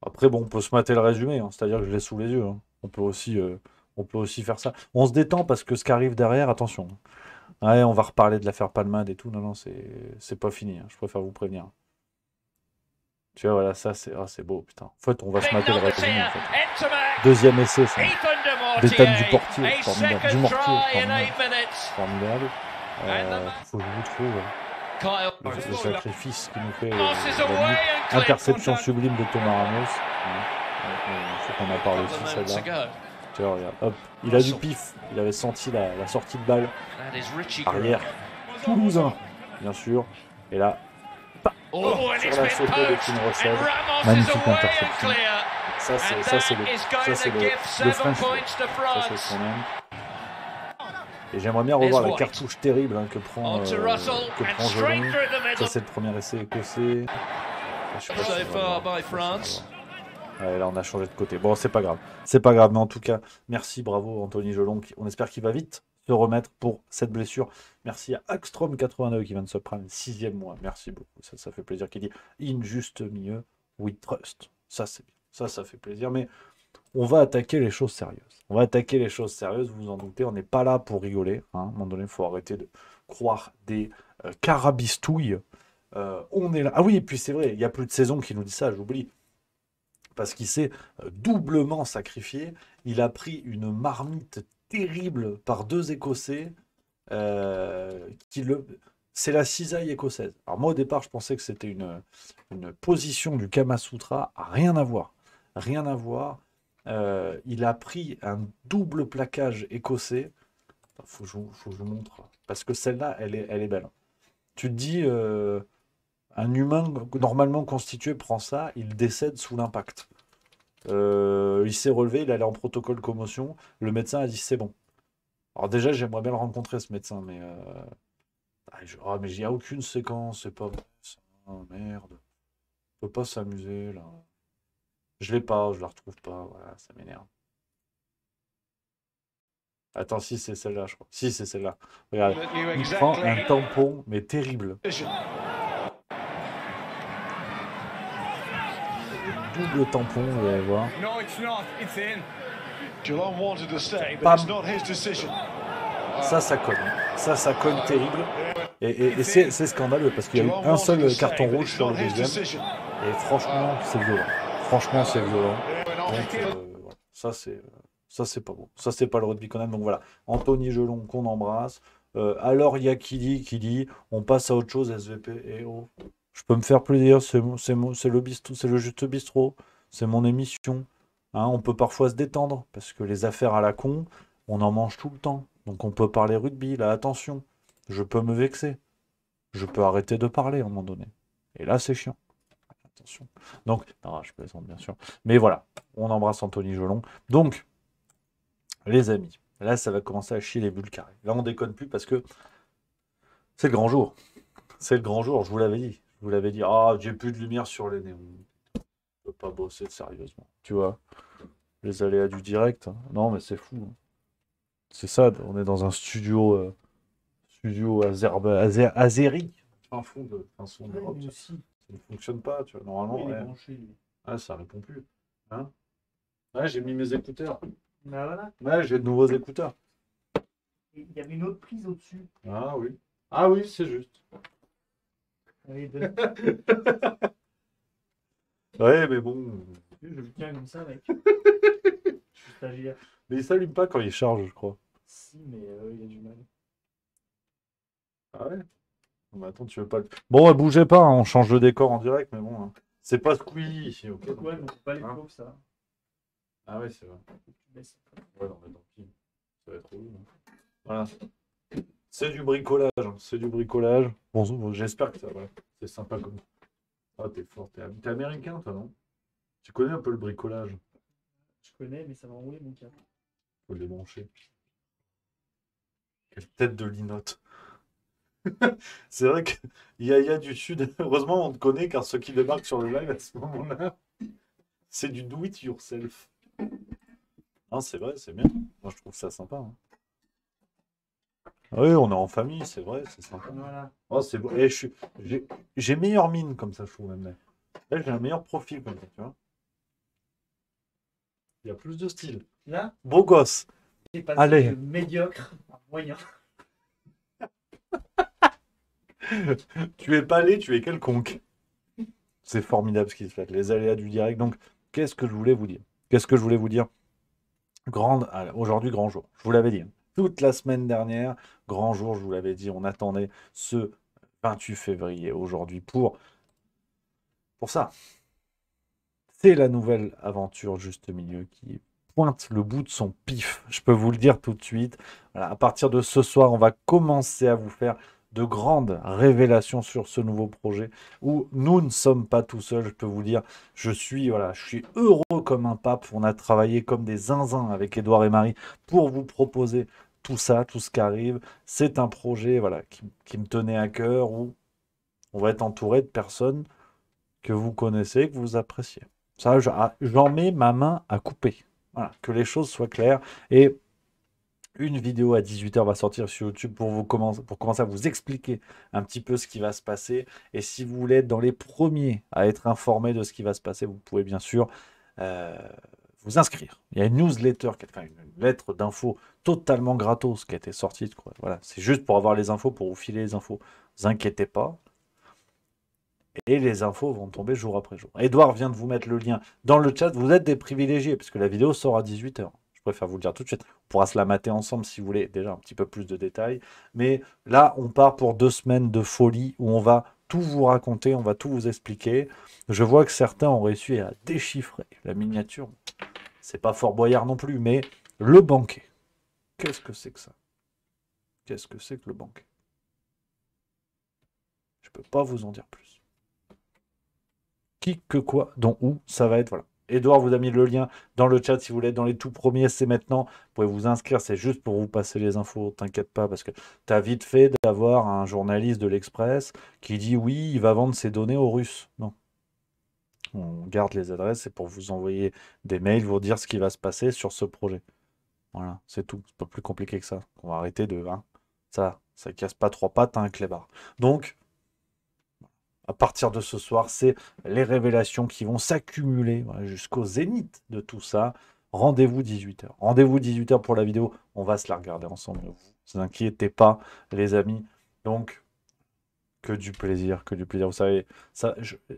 Après, bon, on peut se mater le résumé. Hein, c'est-à-dire que je l'ai sous les yeux. Hein. On peut aussi faire ça. On se détend parce que ce qui arrive derrière, attention. Ouais, on va reparler de l'affaire Palmade et tout. Non, c'est pas fini. Hein, je préfère vous prévenir. Tu vois, voilà, ça, c'est beau, putain. En fait, on va se mater le reste en fait. Deuxième essai, ça. Détane du portier, formidable. Du mortier, formidable. Faut que je vous trouve le sacrifice qui nous fait interception sublime de Thomas Ramos. Faut qu'on en parle aussi, celle-là. Tu vois, regarde, hop, il a du pif. Il avait senti la sortie de balle. Arrière, toulousain, bien sûr. Et là, sur la sautée de Kim Russell, magnifique interception. Ça, c'est le French. Ça, c'est ce qu'on aime. Et j'aimerais bien revoir la cartouche terrible que prend Gelon. Ça, c'est le premier essai écossais. Je sais pas si ouais, là, on a changé de côté. Bon, c'est pas grave. C'est pas grave, mais en tout cas, merci, bravo Anthony Gelon. On espère qu'il va vite se remettre pour cette blessure. Merci à Axtrom89 qui vient de se prendre 6e mois. Merci beaucoup. Ça fait plaisir qu'il dit in juste milieu, we trust. Ça, c'est bien. Ça fait plaisir. Mais on va attaquer les choses sérieuses. On va attaquer les choses sérieuses, vous vous en doutez. On n'est pas là pour rigoler. Hein. À un moment donné, il faut arrêter de croire des carabistouilles. On est là. Ah oui, et puis c'est vrai, il n'y a plus de saison qui nous dit ça, j'oublie. Parce qu'il s'est doublement sacrifié. Il a pris une marmite terrible par 2 Écossais. C'est la cisaille écossaise. Alors moi, au départ, je pensais que c'était une position du Kama Sutra. Rien à voir. Rien à voir. Il a pris un double plaquage écossais. Faut que je vous montre. Parce que celle-là, elle est belle. Tu te dis... un humain normalement constitué prend ça, il décède sous l'impact. Il s'est relevé, il allait en protocole commotion. Le médecin a dit c'est bon. Alors déjà, j'aimerais bien le rencontrer, ce médecin, mais mais il n'y a aucune séquence, c'est pas vrai. Oh, merde. On peut pas s'amuser là. Je l'ai pas, je la retrouve pas. Voilà, ça m'énerve. Attends, si c'est celle-là, je crois. Si c'est celle-là. Regarde, il prend un tampon, mais terrible. Double tampon, vous allez voir. Ça colle. Ça colle terrible. Et c'est scandaleux parce qu'il y a eu un seul carton rouge sur le deuxième. Et franchement, c'est violent. Franchement, c'est violent. Donc, ça, c'est pas bon. Ça, c'est pas le rugby qu'on aime. Donc voilà, Anthony Gelon qu'on embrasse. Alors, il y a qui dit, on passe à autre chose, SVP. Et oh. Je peux me faire plaisir, c'est le Juste Bistrot, c'est mon émission. Hein, on peut parfois se détendre, parce que les affaires à la con, on en mange tout le temps. Donc on peut parler rugby, là, attention. Je peux me vexer. Je peux arrêter de parler à un moment donné. Et là, c'est chiant. Attention. Donc, non, je plaisante, bien sûr. Mais voilà, on embrasse Anthony Gelon. Donc, les amis, là, ça va commencer à chier les bulles carrées. Là, on déconne plus, parce que c'est le grand jour. C'est le grand jour, je vous l'avais dit. Je vous l'avais dit, j'ai plus de lumière sur les néons. Je peux pas bosser sérieusement. Tu vois, les aléas du direct. Hein. Non, mais c'est fou. Hein. C'est ça, on est dans un studio azéri. Un fond de l'Europe. Ça ne fonctionne pas, tu vois. Normalement, ça répond plus. Hein, ouais, j'ai mis mes écouteurs. Bah voilà. Ouais, j'ai de nouveaux écouteurs. Il y avait une autre prise au-dessus. Ah oui. Ah oui, c'est juste. Ouais, mais bon. je le tiens comme ça, mec. Je suis stagiaire. Mais il s'allume pas quand il charge, je crois. Si, mais il y a du mal. Ah ouais? Bah attends, tu veux pas le... Bon, bougez pas, hein, on change de décor en direct, mais bon, hein. C'est pas Squeezie ici, ok? Ouais, mais c'est pas les pauvres, ça. Ah ouais, c'est vrai. Ouais, non, mais tant pis. Ça va être relou. Hein. Voilà. C'est du bricolage, hein. C'est du bricolage. Bon, j'espère que ça va. C'est sympa comme... Ah, t'es fort. T'es américain, toi, non? Tu connais un peu le bricolage? Je connais, mais ça va enrouler mon câble. Faut le débrancher. Quelle tête de linotte. C'est vrai qu'il y a du Sud. Heureusement, on te connaît, car ceux qui débarquent sur le live à ce moment-là, c'est du do it yourself. Non, c'est vrai, c'est bien. Moi, je trouve ça sympa. Hein. Oui, on est en famille, c'est vrai, c'est sympa. Voilà. Oh, c'est beau. Et j'ai meilleure mine comme ça, je trouve même. Là, j'ai un meilleur profil comme ça, tu vois. Il y a plus de style. Là, beau gosse. j'ai passé Allez. de médiocre à moyen. Tu es pas laid, tu es quelconque. C'est formidable ce qui se fait, les aléas du direct. Donc, qu'est-ce que je voulais vous dire? Qu'est-ce que je voulais vous dire? Aujourd'hui, grand jour. Je vous l'avais dit, hein. Toute la semaine dernière, grand jour, je vous l'avais dit, on attendait ce 28 février aujourd'hui pour ça. C'est la nouvelle aventure Juste Milieu qui pointe le bout de son pif. Je peux vous le dire tout de suite. Voilà, à partir de ce soir, on va commencer à vous faire de grandes révélations sur ce nouveau projet où nous ne sommes pas tout seuls. Je peux vous dire, voilà, je suis heureux comme un pape. On a travaillé comme des zinzins avec Édouard et Marie pour vous proposer tout ça, tout ce qui arrive. C'est un projet voilà, qui me tenait à cœur où on va être entouré de personnes que vous connaissez, que vous appréciez. Ça, j'en mets ma main à couper. Voilà, que les choses soient claires. Et une vidéo à 18h va sortir sur YouTube pour commencer à vous expliquer un petit peu ce qui va se passer. Et si vous voulez être dans les premiers à être informés de ce qui va se passer, vous pouvez bien sûr vous inscrire. Il y a une newsletter, une lettre d'infos totalement gratos qui a été sortie. Voilà, c'est juste pour avoir les infos, pour vous filer les infos. Ne vous inquiétez pas. Et les infos vont tomber jour après jour. Edouard vient de vous mettre le lien dans le chat. Vous êtes des privilégiés, puisque la vidéo sort à 18h. Je préfère vous le dire tout de suite. On pourra se la mater ensemble si vous voulez déjà un petit peu plus de détails. Mais là, on part pour 2 semaines de folie où on va tout vous raconter, on va tout vous expliquer. Je vois que certains ont réussi à déchiffrer la miniature. C'est pas Fort Boyard non plus, mais le banquet. Qu'est-ce que c'est que ça? Qu'est-ce que c'est que le banquet? Je peux pas vous en dire plus. Qui, que quoi, dont, où, ça va être, voilà. Edouard vous a mis le lien dans le chat, si vous voulez être dans les tout premiers, c'est maintenant. Vous pouvez vous inscrire, c'est juste pour vous passer les infos, t'inquiète pas, parce que t'as vite fait d'avoir un journaliste de l'Express qui dit oui, il va vendre ses données aux Russes. Non. On garde les adresses, c'est pour vous envoyer des mails, vous dire ce qui va se passer sur ce projet. Voilà, c'est tout. C'est pas plus compliqué que ça. On va arrêter de... Hein, ça casse pas 3 pattes à un clébard. Donc, à partir de ce soir, c'est les révélations qui vont s'accumuler jusqu'au zénith de tout ça. Rendez-vous 18h. Rendez-vous 18h pour la vidéo. On va se la regarder ensemble. Ne vous inquiétez pas, les amis. Donc, que du plaisir, que du plaisir. Vous savez,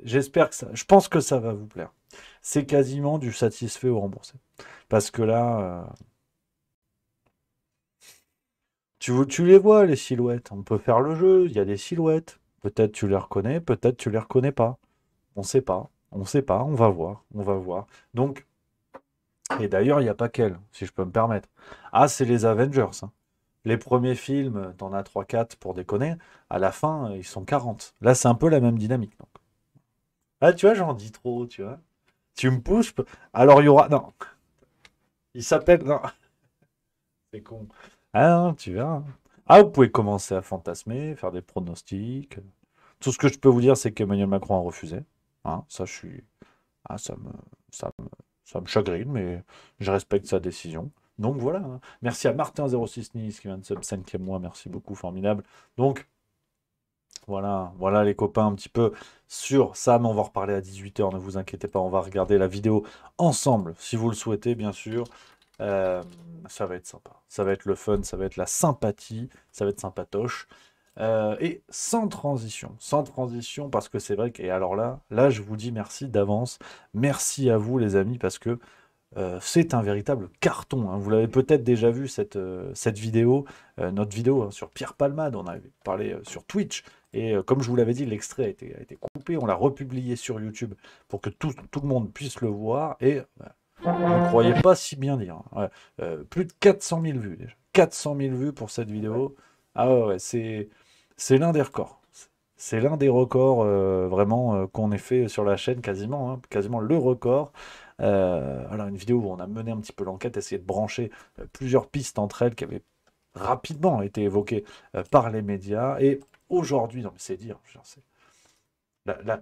j'espère que ça... Je pense que ça va vous plaire. C'est quasiment du satisfait ou remboursé. Parce que là... Tu les vois, les silhouettes. On peut faire le jeu. Il y a des silhouettes. Peut-être tu les reconnais, peut-être tu les reconnais pas. On ne sait pas. On ne sait pas. On va voir. On va voir. Donc, et d'ailleurs, il n'y a pas qu'elle, si je peux me permettre. Ah, c'est les Avengers. Hein. Les premiers films, t'en as 3-4 pour déconner. À la fin, ils sont 40. Là, c'est un peu la même dynamique. Donc. Ah, tu vois, j'en dis trop, tu vois. Tu me pousses. Alors, il y aura... Non. Il s'appelle... Non. C'est con. Ah non, tu verras. Ah, vous pouvez commencer à fantasmer, faire des pronostics. Tout ce que je peux vous dire, c'est qu'Emmanuel Macron a refusé. Hein, ça, je suis... Ah, ça me chagrine, mais je respecte sa décision. Donc voilà. Hein. Merci à Martin06 Nice qui vient de sub 5e mois. Merci beaucoup, formidable. Donc, voilà les copains, un petit peu sur ça, mais on va en reparler à 18h. Ne vous inquiétez pas, on va regarder la vidéo ensemble, si vous le souhaitez, bien sûr. Ça va être sympa, ça va être le fun, ça va être la sympathie, ça va être sympatoche. Et sans transition, parce que c'est vrai que, et alors là, je vous dis merci d'avance, merci à vous les amis, parce que c'est un véritable carton. Hein. Vous l'avez peut-être déjà vu cette vidéo, notre vidéo hein, sur Pierre Palmade, on avait parlé sur Twitch, et comme je vous l'avais dit, l'extrait a été coupé, on l'a republié sur YouTube pour que tout le monde puisse le voir, et... Vous ne croyez pas si bien dire. Ouais. Plus de 400 000 vues déjà. 400 000 vues pour cette vidéo. Ah ouais, c'est l'un des records. C'est l'un des records vraiment qu'on ait fait sur la chaîne quasiment. Hein, quasiment le record. Alors une vidéo où on a mené un petit peu l'enquête, essayé de brancher plusieurs pistes entre elles qui avaient rapidement été évoquées par les médias. Et aujourd'hui, non mais c'est dire, c'est...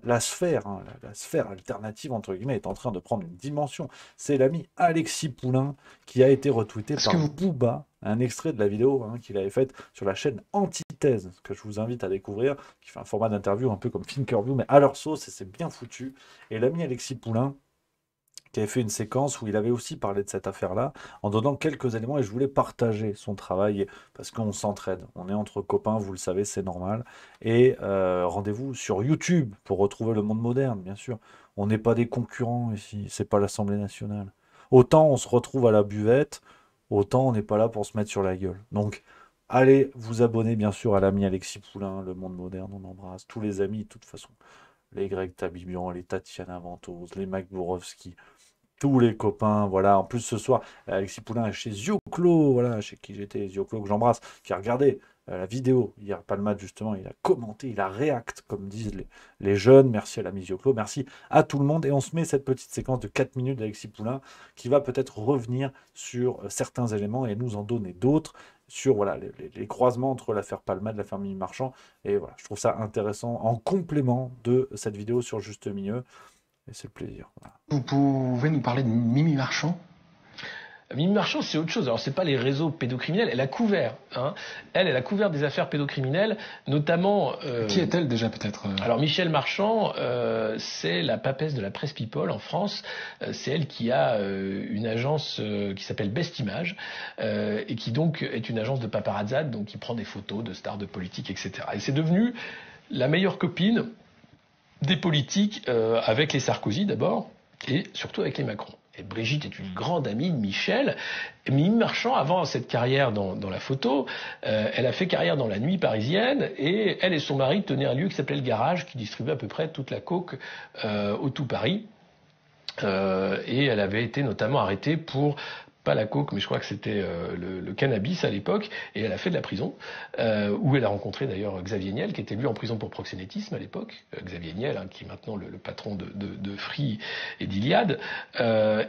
La sphère, hein, la sphère alternative, entre guillemets, est en train de prendre une dimension. C'est l'ami Alexis Poulain qui a été retweeté par Booba, un extrait de la vidéo hein, qu'il avait faite sur la chaîne Antithèse, que je vous invite à découvrir, qui fait un format d'interview un peu comme Thinkerview, mais à leur sauce, et c'est bien foutu. Et l'ami Alexis Poulain, qui avait fait une séquence où il avait aussi parlé de cette affaire-là, en donnant quelques éléments, et je voulais partager son travail, parce qu'on s'entraide. On est entre copains, vous le savez, c'est normal. Et rendez-vous sur YouTube pour retrouver le monde moderne, bien sûr. On n'est pas des concurrents ici, c'est pas l'Assemblée nationale. Autant on se retrouve à la buvette, autant on n'est pas là pour se mettre sur la gueule. Donc, allez vous abonner, bien sûr, à l'ami Alexis Poulain, le monde moderne, on embrasse tous les amis, de toute façon. Les Greg Tabibian, les Tatiana Ventose, les Mike Borowski, tous les copains, voilà. En plus, ce soir, Alexis Poulain est chez Zioclo, voilà, chez qui j'étais, Zioclo, que j'embrasse, qui a regardé la vidéo hier, pas le match justement, il a commenté, il a react, comme disent les jeunes. Merci à l'ami Zioclo, merci à tout le monde. Et on se met cette petite séquence de 4 minutes d'Alexis Poulain qui va peut-être revenir sur certains éléments et nous en donner d'autres sur voilà, les croisements entre l'affaire Palmade, l'affaire Mimi Marchand. Et voilà, je trouve ça intéressant en complément de cette vidéo sur Juste Milieu. Et c'est le plaisir. Voilà. Vous pouvez nous parler de Mimi Marchand? Mimi Marchand, c'est autre chose. Alors, c'est pas les réseaux pédocriminels. Elle a couvert. Hein. Elle a couvert des affaires pédocriminelles, notamment. Qui est-elle déjà, peut-être Alors, Michèle Marchand, c'est la papesse de la presse People en France. C'est elle qui a une agence qui s'appelle Best Image et qui donc est une agence de paparazzade, donc qui prend des photos de stars de politique, etc. Et c'est devenu la meilleure copine des politiques avec les Sarkozy d'abord et surtout avec les Macron. Et Brigitte est une grande amie de Michel. Mimi Marchand, avant cette carrière dans la photo, elle a fait carrière dans la nuit parisienne et elle et son mari tenaient un lieu qui s'appelait le Garage, qui distribuait à peu près toute la coke au tout Paris. Et elle avait été notamment arrêtée pour pas la coke, mais je crois que c'était le cannabis à l'époque, et elle a fait de la prison, où elle a rencontré d'ailleurs Xavier Niel, qui était lui en prison pour proxénétisme à l'époque, Xavier Niel, hein, qui est maintenant le patron de Free et d'Iliade.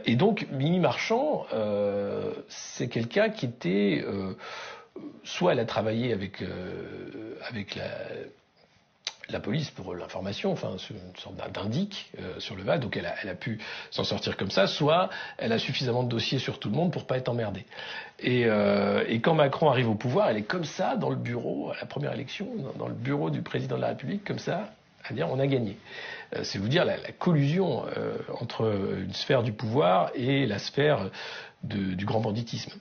Et donc, Mimi Marchand, c'est quelqu'un qui était... soit elle a travaillé avec la police pour l'information, enfin une sorte d'indic sur le VAD, donc elle a pu s'en sortir comme ça, soit elle a suffisamment de dossiers sur tout le monde pour pas être emmerdée. Et quand Macron arrive au pouvoir, elle est comme ça dans le bureau, à la première élection, dans le bureau du président de la République, comme ça, à dire on a gagné. C'est vous dire la collusion entre une sphère du pouvoir et la sphère du grand banditisme.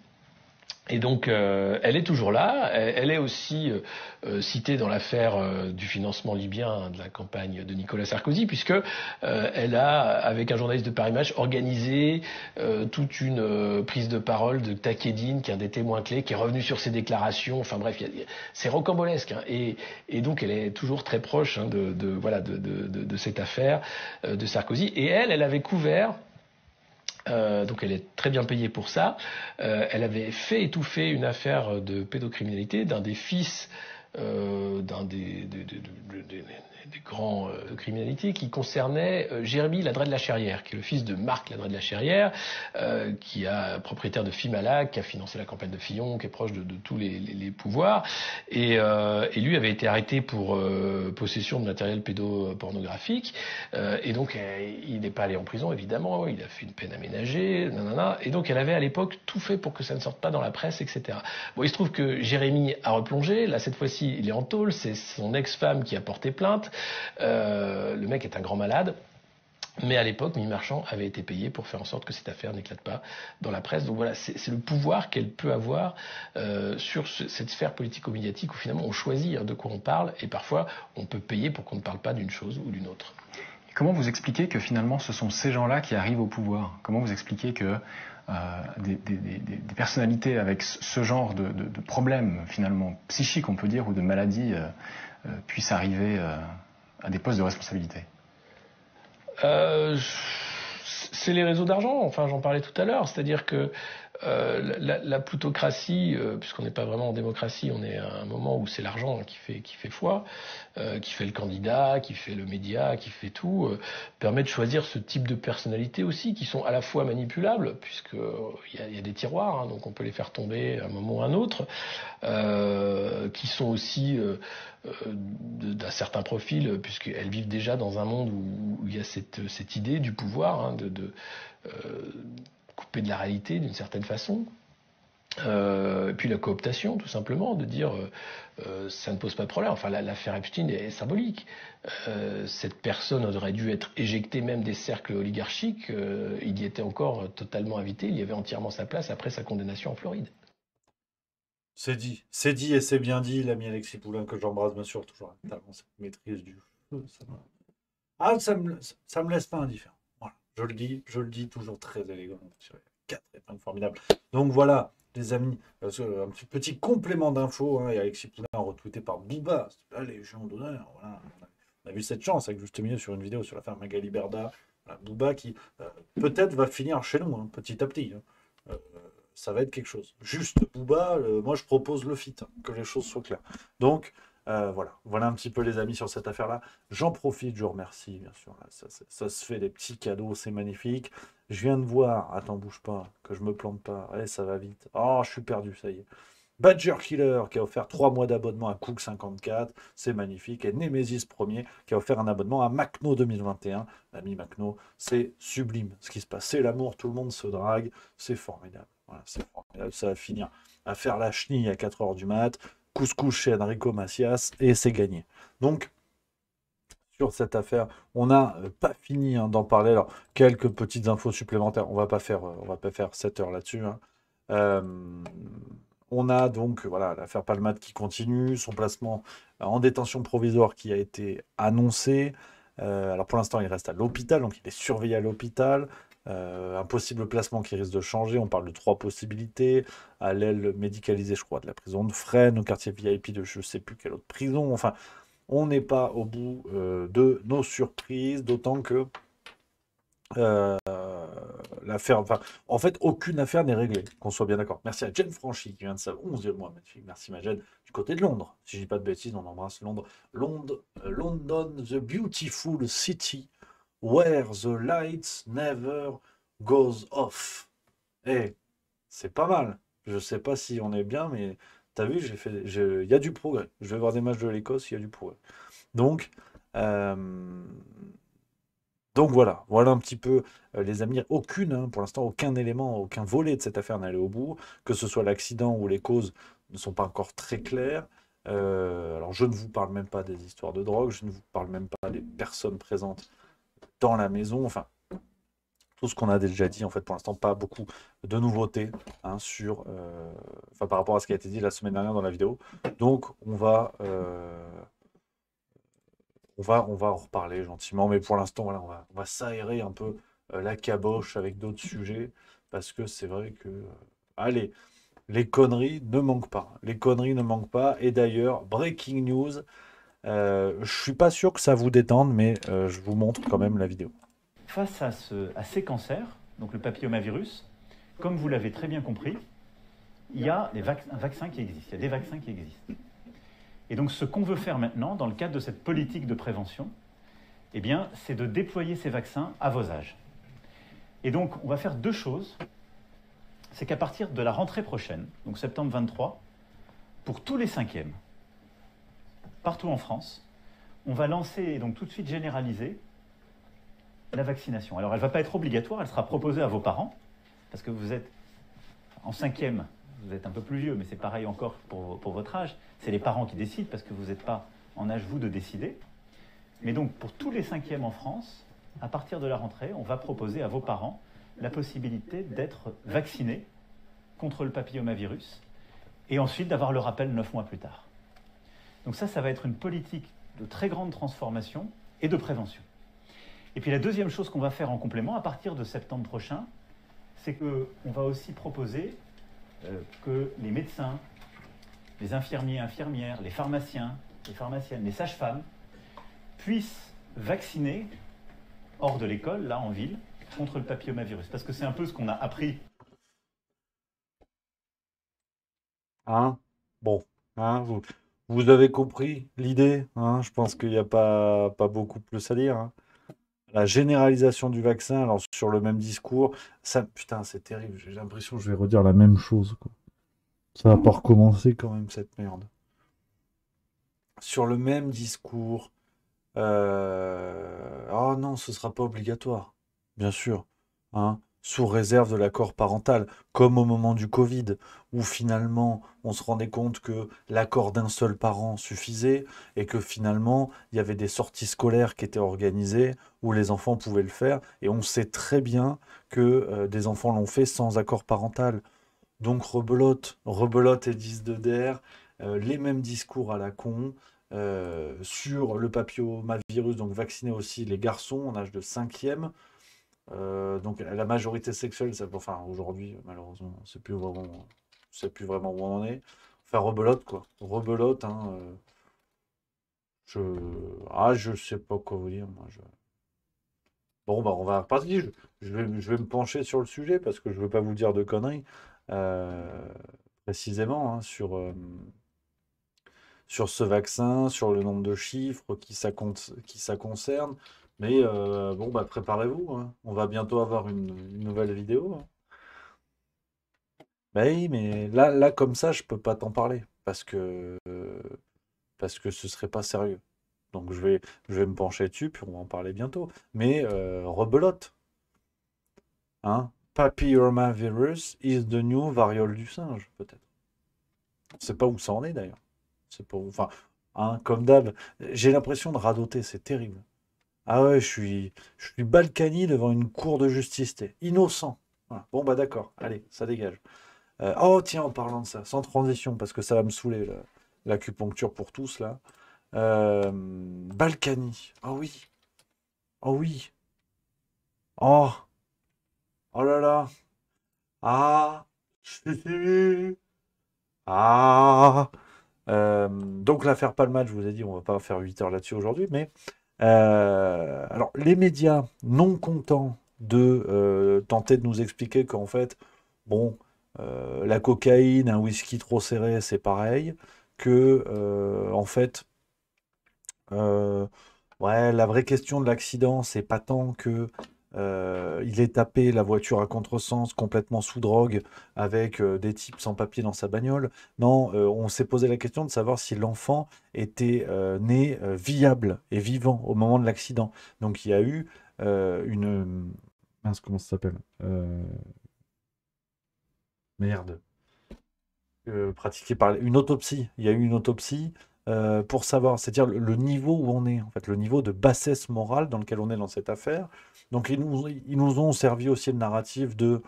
Et donc, elle est toujours là. Elle est aussi citée dans l'affaire du financement libyen de la campagne de Nicolas Sarkozy, puisque elle a, avec un journaliste de Paris Match, organisé toute une prise de parole de Takedine, qui est un des témoins clés, qui est revenu sur ses déclarations. Enfin bref, c'est rocambolesque. Hein. Et donc, elle est toujours très proche hein, de cette affaire de Sarkozy. Et elle avait couvert. Donc elle est très bien payée pour ça. Elle avait fait étouffer une affaire de pédocriminalité d'un des fils d'un des grands criminalités qui concernait Jérémy Ladret de la Charrière, qui est le fils de Marc Ladret de la Charrière, qui est propriétaire de Fimalac, qui a financé la campagne de Fillon, qui est proche de tous les pouvoirs. Et lui avait été arrêté pour possession de matériel pédopornographique. Et donc il n'est pas allé en prison, évidemment. Il a fait une peine aménagée, nanana. Et donc elle avait à l'époque tout fait pour que ça ne sorte pas dans la presse, etc. Bon, il se trouve que Jérémy a replongé. Là, cette fois-ci, il est en tôle, c'est son ex-femme qui a porté plainte. Le mec est un grand malade. Mais à l'époque, Mimi Marchand avait été payée pour faire en sorte que cette affaire n'éclate pas dans la presse. Donc voilà, c'est le pouvoir qu'elle peut avoir sur cette sphère politico-médiatique où finalement on choisit de quoi on parle et parfois on peut payer pour qu'on ne parle pas d'une chose ou d'une autre. Et comment vous expliquez que finalement ce sont ces gens-là qui arrivent au pouvoir? Comment vous expliquez que des personnalités avec ce genre de problèmes finalement psychiques, on peut dire, ou de maladies puissent arriver à des postes de responsabilité? C'est les réseaux d'argent, enfin j'en parlais tout à l'heure, c'est-à-dire que la plutocratie, puisqu'on n'est pas vraiment en démocratie, on est à un moment où c'est l'argent qui fait foi, qui fait le candidat, qui fait le média, qui fait tout, permet de choisir ce type de personnalités aussi, qui sont à la fois manipulables, puisqu'il y a des tiroirs, hein, donc on peut les faire tomber à un moment ou à un autre, qui sont aussi d'un certain profil, puisqu'elles vivent déjà dans un monde où il y a cette idée du pouvoir, hein, de couper de la réalité d'une certaine façon. Et puis la cooptation, tout simplement, de dire ça ne pose pas de problème. Enfin, l'affaire Epstein est symbolique. Cette personne aurait dû être éjectée même des cercles oligarchiques. Il y était encore totalement invité. Il y avait entièrement sa place après sa condamnation en Floride. C'est dit et c'est bien dit, l'ami Alexis Poulain, que j'embrasse bien sûr, toujours avec talent, cette maîtrise du feu. Ça me laisse pas indifférent. Voilà. Je le dis toujours très élégant. Sur les 4 épingles formidables. Donc voilà, les amis, un petit complément d'infos, hein, et Alexis Poulain retweeté par Booba, la Légion d'honneur. Voilà. On a vu cette chance avec Juste Milieu sur une vidéo sur l'affaire Magali Berda. Voilà, Booba qui peut-être va finir chez nous, hein, petit à petit. Hein. Ça va être quelque chose. Juste Booba, moi je propose le feat, hein, que les choses soient claires. Donc voilà un petit peu les amis sur cette affaire-là. J'en profite, je remercie bien sûr. Là, ça se fait des petits cadeaux, c'est magnifique. Je viens de voir, attends bouge pas, que je me plante pas. Allez, ça va vite. Oh, je suis perdu, ça y est. Badger Killer qui a offert 3 mois d'abonnement à Cook54, c'est magnifique. Et Nemesis Premier qui a offert un abonnement à Macno 2021. L'ami Macno, c'est sublime ce qui se passe. C'est l'amour, tout le monde se drague, c'est formidable. Voilà, c'est formidable. Ça va finir à faire la chenille à 4h du mat, couscous chez Enrico Macias, et c'est gagné. Donc, sur cette affaire, on n'a pas fini hein, d'en parler. Alors, quelques petites infos supplémentaires. On va pas faire 7 heures là-dessus. Hein. On a donc voilà l'affaire Palmade qui continue, son placement en détention provisoire qui a été annoncé. Alors pour l'instant, il reste à l'hôpital, donc il est surveillé à l'hôpital. Un possible placement qui risque de changer. On parle de 3 possibilités. À l'aile médicalisée, je crois, de la prison de Fresnes, au quartier VIP de je ne sais plus quelle autre prison. Enfin, on n'est pas au bout de nos surprises, d'autant que l'affaire, enfin, en fait, aucune affaire n'est réglée, qu'on soit bien d'accord. Merci à Jen Franchi qui vient de sa 11e mois, magnifique. Merci ma Jen, du côté de Londres. Si je dis pas de bêtises, on embrasse Londres. London, the beautiful city where the lights never goes off. Eh, c'est pas mal. Je sais pas si on est bien, mais t'as vu, il y a du progrès. Je vais voir des matchs de l'Écosse, il y a du progrès. Donc, voilà un petit peu, les amis, pour l'instant, aucun élément, aucun volet de cette affaire n'est allé au bout, que ce soit l'accident ou les causes ne sont pas encore très claires. Alors, je ne vous parle même pas des histoires de drogue, je ne vous parle même pas des personnes présentes dans la maison, enfin, tout ce qu'on a déjà dit, en fait, pour l'instant, pas beaucoup de nouveautés hein, par rapport à ce qui a été dit la semaine dernière dans la vidéo. Donc, on va en reparler gentiment, mais pour l'instant, voilà, on va s'aérer un peu la caboche avec d'autres sujets, parce que c'est vrai que, allez, les conneries ne manquent pas. Les conneries ne manquent pas. Et d'ailleurs, breaking news, je suis pas sûr que ça vous détende, mais je vous montre quand même la vidéo. Face à ces cancers, donc le papillomavirus, comme vous l'avez très bien compris, il y a un vaccin qui existe, il y a des vaccins qui existent. Et donc ce qu'on veut faire maintenant, dans le cadre de cette politique de prévention, eh bien, c'est de déployer ces vaccins à vos âges. Et donc on va faire 2 choses. C'est qu'à partir de la rentrée prochaine, donc septembre 23, pour tous les 5e, partout en France, on va lancer et donc tout de suite généraliser la vaccination. Alors elle ne va pas être obligatoire, elle sera proposée à vos parents, parce que vous êtes en 5e, vous êtes un peu plus vieux, mais c'est pareil encore pour votre âge. C'est les parents qui décident, parce que vous n'êtes pas en âge, vous, de décider. Mais donc, pour tous les 5e en France, à partir de la rentrée, on va proposer à vos parents la possibilité d'être vaccinés contre le papillomavirus, et ensuite d'avoir le rappel 9 mois plus tard. Donc ça va être une politique de très grande transformation et de prévention. Et puis la deuxième chose qu'on va faire en complément, à partir de septembre prochain, c'est qu'on va aussi proposer que les médecins, les infirmiers, infirmières, les pharmaciens, les pharmaciennes, les sages-femmes puissent vacciner hors de l'école, là en ville, contre le papillomavirus. Parce que c'est un peu ce qu'on a appris. Hein? Bon, hein, vous avez compris l'idée, hein? Je pense qu'il n'y a pas beaucoup plus à dire. Hein. La généralisation du vaccin, alors sur le même discours, ça, putain, c'est terrible. J'ai l'impression que je vais redire la même chose, quoi. Ça va pas recommencer quand même, cette merde. Sur le même discours, oh non, ce sera pas obligatoire, bien sûr. Hein. sous réserve de l'accord parental, comme au moment du Covid, où finalement on se rendait compte que l'accord d'un seul parent suffisait et que finalement il y avait des sorties scolaires qui étaient organisées où les enfants pouvaient le faire. Et on sait très bien que des enfants l'ont fait sans accord parental. Donc rebelote et 10 de der, les mêmes discours à la con. Sur le papillomavirus, donc vacciner aussi les garçons en âge de 5e. Donc la majorité sexuelle, enfin aujourd'hui malheureusement, on sait plus vraiment où on en est. Enfin rebelote quoi, rebelote. Hein, je sais pas quoi vous dire. Moi, Bon bah on va repartir. Je vais me pencher sur le sujet parce que je veux pas vous dire de conneries précisément hein, sur ce vaccin, sur le nombre de chiffres qui ça concerne. Mais bon, bah préparez-vous, hein. On va bientôt avoir une nouvelle vidéo. Hein. Bah oui, mais là, comme ça, je peux pas t'en parler parce que ce serait pas sérieux. Donc je vais me pencher dessus, puis on va en parler bientôt. Mais rebelote, hein. Papillomavirus is the new variole du singe, peut-être. On sait pas où ça en est d'ailleurs. C'est pas, enfin, hein, comme d'hab, j'ai l'impression de radoter, c'est terrible. Ah ouais, je suis Balkany devant une cour de justice, t'es innocent. Voilà. Bon bah d'accord, allez, ça dégage. Oh tiens, en parlant de ça, sans transition, parce que ça va me saouler l'acupuncture pour tous là. Balkany, oh oui, oh oui, oh, oh là là, ah, ah. Donc l'affaire Palmade, je vous ai dit, on va pas faire 8 heures là-dessus aujourd'hui, mais alors les médias non contents de tenter de nous expliquer qu'en fait, bon, la cocaïne, un whisky trop serré, c'est pareil, que en fait, ouais, la vraie question de l'accident, c'est pas tant que il ait tapé la voiture à contresens, complètement sous drogue, avec des types sans papier dans sa bagnole. Non, on s'est posé la question de savoir si l'enfant était né viable et vivant au moment de l'accident. Donc il y a eu une... Mince, comment ça s'appelle Merde. Pratiquée par une autopsie. Il y a eu une autopsie pour savoir, c'est-à-dire le niveau où on est, en fait, le niveau de bassesse morale dans lequel on est dans cette affaire. Donc ils nous ont servi aussi le narratif de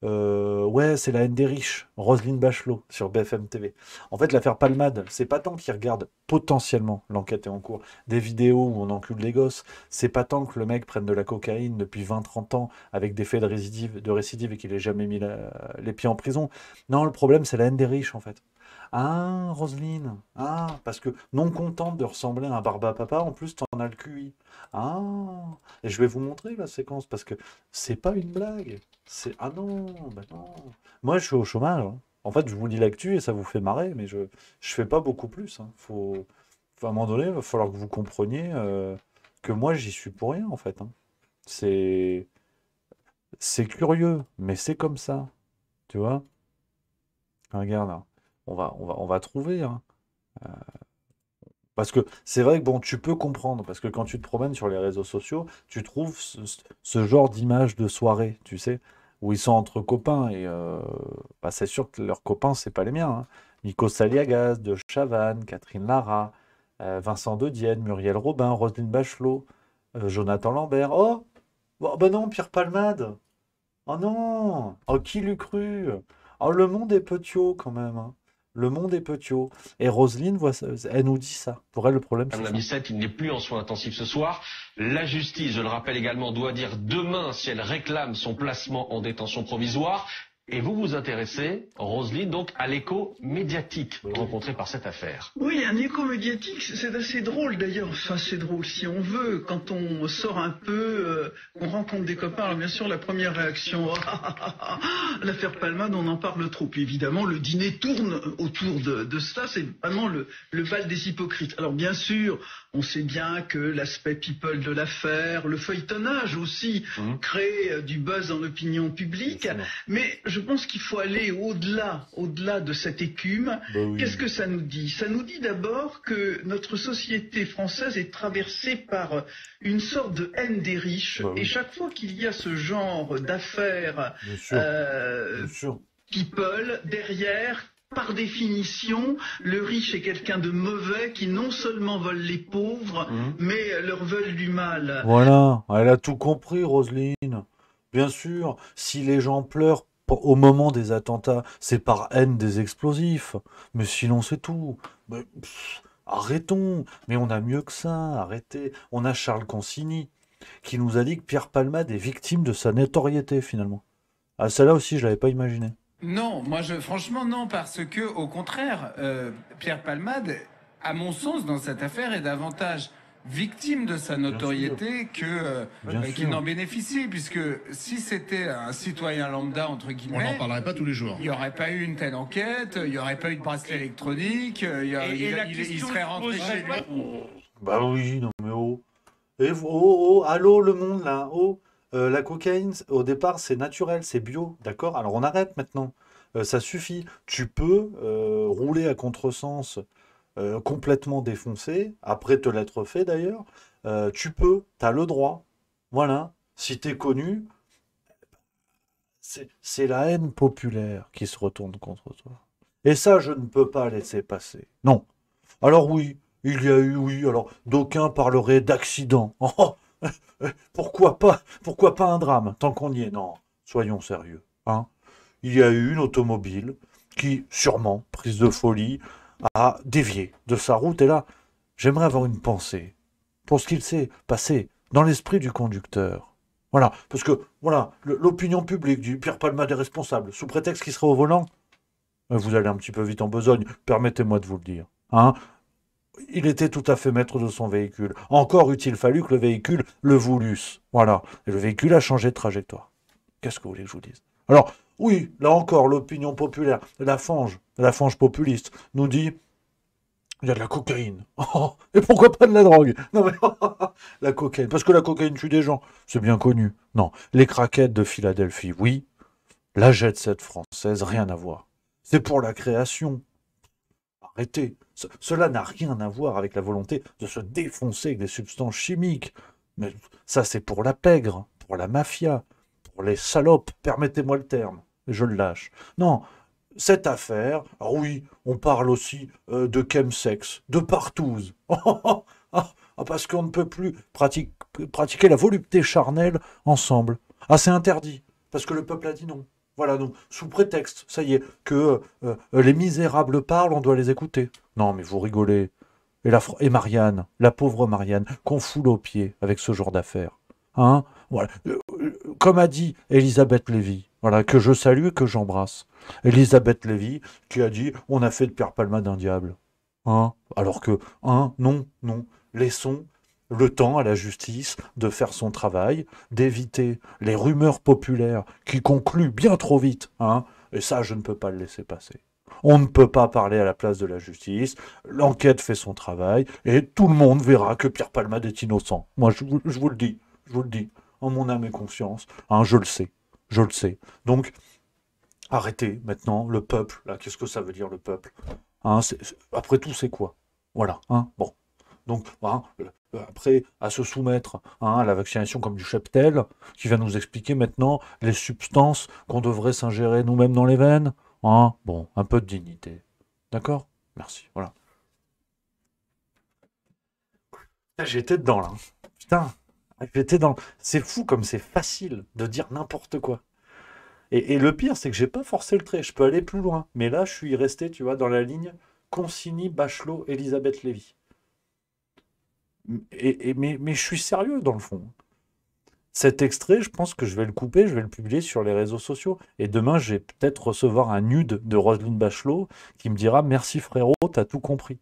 ouais, c'est la haine des riches, Roselyne Bachelot sur BFM TV. En fait, l'affaire Palmade, c'est pas tant qu'ils regardent potentiellement, l'enquête est en cours, des vidéos où on encule les gosses, c'est pas tant que le mec prenne de la cocaïne depuis 20-30 ans avec des faits de récidive et qu'il ait jamais mis les pieds en prison. Non, le problème, c'est la haine des riches, en fait. Ah, Roselyne, ah, parce que non contente de ressembler à un barbapapa, en plus, t'en as le QI. Ah, et je vais vous montrer la séquence, parce que c'est pas une blague. Ah non, bah non. Moi, je suis au chômage. Hein. En fait, je vous lis l'actu et ça vous fait marrer, mais je fais pas beaucoup plus. Hein. À un moment donné, il va falloir que vous compreniez que moi, j'y suis pour rien, en fait. Hein. C'est curieux, mais c'est comme ça. Tu vois? Regarde, là. On va trouver. Hein. Parce que c'est vrai que bon, tu peux comprendre, parce que quand tu te promènes sur les réseaux sociaux, tu trouves ce genre d'image de soirée, tu sais, où ils sont entre copains, et bah, c'est sûr que leurs copains, c'est pas les miens. Hein. Nico Saliagas, De Chavannes, Catherine Lara, Vincent De Dienne, Muriel Robin, Roselyne Bachelot, Jonathan Lambert. Oh, bah non, Pierre Palmade. Oh non, oh qui l'eût cru? Oh, le monde est petiot quand même. Hein. Le monde est petiot. Et Roselyne, elle nous dit ça. Pour elle, le problème, c'est Madame la 17, il n'est plus en soins intensifs ce soir. La justice, je le rappelle également, doit dire demain si elle réclame son placement en détention provisoire. Et vous vous intéressez, Roselyne, donc à l'écho médiatique rencontré par cette affaire. Oui, un écho médiatique, c'est assez drôle d'ailleurs. Enfin, c'est drôle si on veut. Quand on sort un peu, on rencontre des copains. Alors bien sûr, la première réaction, l'affaire Palmade, on en parle trop. Puis évidemment, le dîner tourne autour de ça. C'est vraiment le bal des hypocrites. Alors bien sûr, on sait bien que l'aspect people de l'affaire, le feuilletonnage aussi, crée du buzz dans l'opinion publique. Mais je pense qu'il faut aller au-delà de cette écume. Bah oui. Qu'est-ce que ça nous dit? Ça nous dit d'abord que notre société française est traversée par une sorte de haine des riches. Bah oui. Et chaque fois qu'il y a ce genre d'affaires Bien sûr, bien sûr. people, derrière, par définition, le riche est quelqu'un de mauvais qui non seulement vole les pauvres, mais leur veulent du mal. Voilà, elle a tout compris, Roselyne. Bien sûr, si les gens pleurent au moment des attentats, c'est par haine des explosifs. Mais sinon, c'est tout. Mais, arrêtons. Mais on a mieux que ça, arrêtez. On a Charles Consigny qui nous a dit que Pierre Palmade est victime de sa notoriété, finalement. Ah, celle-là aussi, je l'avais pas imaginé. Non, franchement, non, parce que, au contraire, Pierre Palmade, à mon sens, dans cette affaire, est davantage victime de sa notoriété qu'il n'en bénéficie, puisque si c'était un citoyen lambda, entre guillemets... On n'en parlerait pas tous les jours. Il n'y aurait pas eu une telle enquête, il n'y aurait pas eu de bracelet électronique, il serait rentré chez lui. Bah oui, non mais oh. Et allô le monde là, la cocaïne, au départ, c'est naturel, c'est bio, d'accord? Alors on arrête maintenant. Ça suffit. Tu peux rouler à contresens complètement défoncé, après te l'être fait d'ailleurs. Tu peux, t'as le droit. Voilà. Si t'es connu, c'est la haine populaire qui se retourne contre toi. Et ça, je ne peux pas laisser passer. Non. Alors oui, il y a eu, oui, alors d'aucuns parleraient d'accident. Oh, pourquoi pas un drame, tant qu'on y est? Non, soyons sérieux. Hein. Il y a eu une automobile qui, sûrement, prise de folie, a dévié de sa route. Et là, j'aimerais avoir une pensée pour ce qu'il s'est passé dans l'esprit du conducteur. Voilà, parce que, voilà, l'opinion publique du Pierre Palmade est responsable, sous prétexte qu'il serait au volant. Vous allez un petit peu vite en besogne, permettez-moi de vous le dire. Hein. Il était tout à fait maître de son véhicule. Encore eût-il fallu que le véhicule le voulusse. Voilà. Et le véhicule a changé de trajectoire. Qu'est-ce que vous voulez que je vous dise? Alors, oui, là encore, l'opinion populaire, la fange populiste, nous dit il y a de la cocaïne. Oh, et pourquoi pas de la drogue? Non mais la cocaïne. Parce que la cocaïne tue des gens. C'est bien connu. Non. Les craquettes de Philadelphie, oui. La jet set française, rien à voir. C'est pour la création. Arrêtez. Cela n'a rien à voir avec la volonté de se défoncer avec des substances chimiques. Mais ça, c'est pour la pègre, pour la mafia, pour les salopes, permettez-moi le terme. Je le lâche. Non, cette affaire, alors oui, on parle aussi de chemsex, de partouze. Parce qu'on ne peut plus pratiquer la volupté charnelle ensemble. Ah, c'est interdit, parce que le peuple a dit non. Voilà, donc, sous prétexte, ça y est, que les misérables parlent, on doit les écouter. Non, mais vous rigolez. Et Marianne, la pauvre Marianne, qu'on foule aux pieds avec ce genre d'affaires. Hein, voilà. Comme a dit Elisabeth Lévy, voilà, que je salue et que j'embrasse. Elisabeth Lévy, qui a dit « On a fait de Pierre Palmade un diable. Hein » Alors que, non, laissons le temps à la justice de faire son travail, d'éviter les rumeurs populaires qui concluent bien trop vite. Hein, et ça, je ne peux pas le laisser passer. On ne peut pas parler à la place de la justice. L'enquête fait son travail et tout le monde verra que Pierre Palmade est innocent. Moi, je vous le dis. Je vous le dis. En mon âme et conscience. Hein, je le sais. Donc, arrêtez maintenant. Le peuple, là, qu'est-ce que ça veut dire, le peuple? Hein, après tout, c'est quoi? Voilà. Hein, bon. Donc, hein, après, à se soumettre à la vaccination comme du cheptel, qui va nous expliquer maintenant les substances qu'on devrait s'ingérer nous-mêmes dans les veines. Hein, bon, un peu de dignité. D'accord? Merci. Voilà. J'étais dedans, là. Putain, j'étais dans... C'est fou comme c'est facile de dire n'importe quoi. Et le pire, c'est que j'ai pas forcé le trait. Je peux aller plus loin. Mais là, je suis resté, tu vois, dans la ligne Consigny, Bachelot, Elisabeth Lévy. Mais je suis sérieux dans le fond. Cet extrait, je pense que je vais le couper, je vais le publier sur les réseaux sociaux. Et demain, je vais peut-être recevoir un nude de Roselyne Bachelot qui me dira « Merci frérot, t'as tout compris ».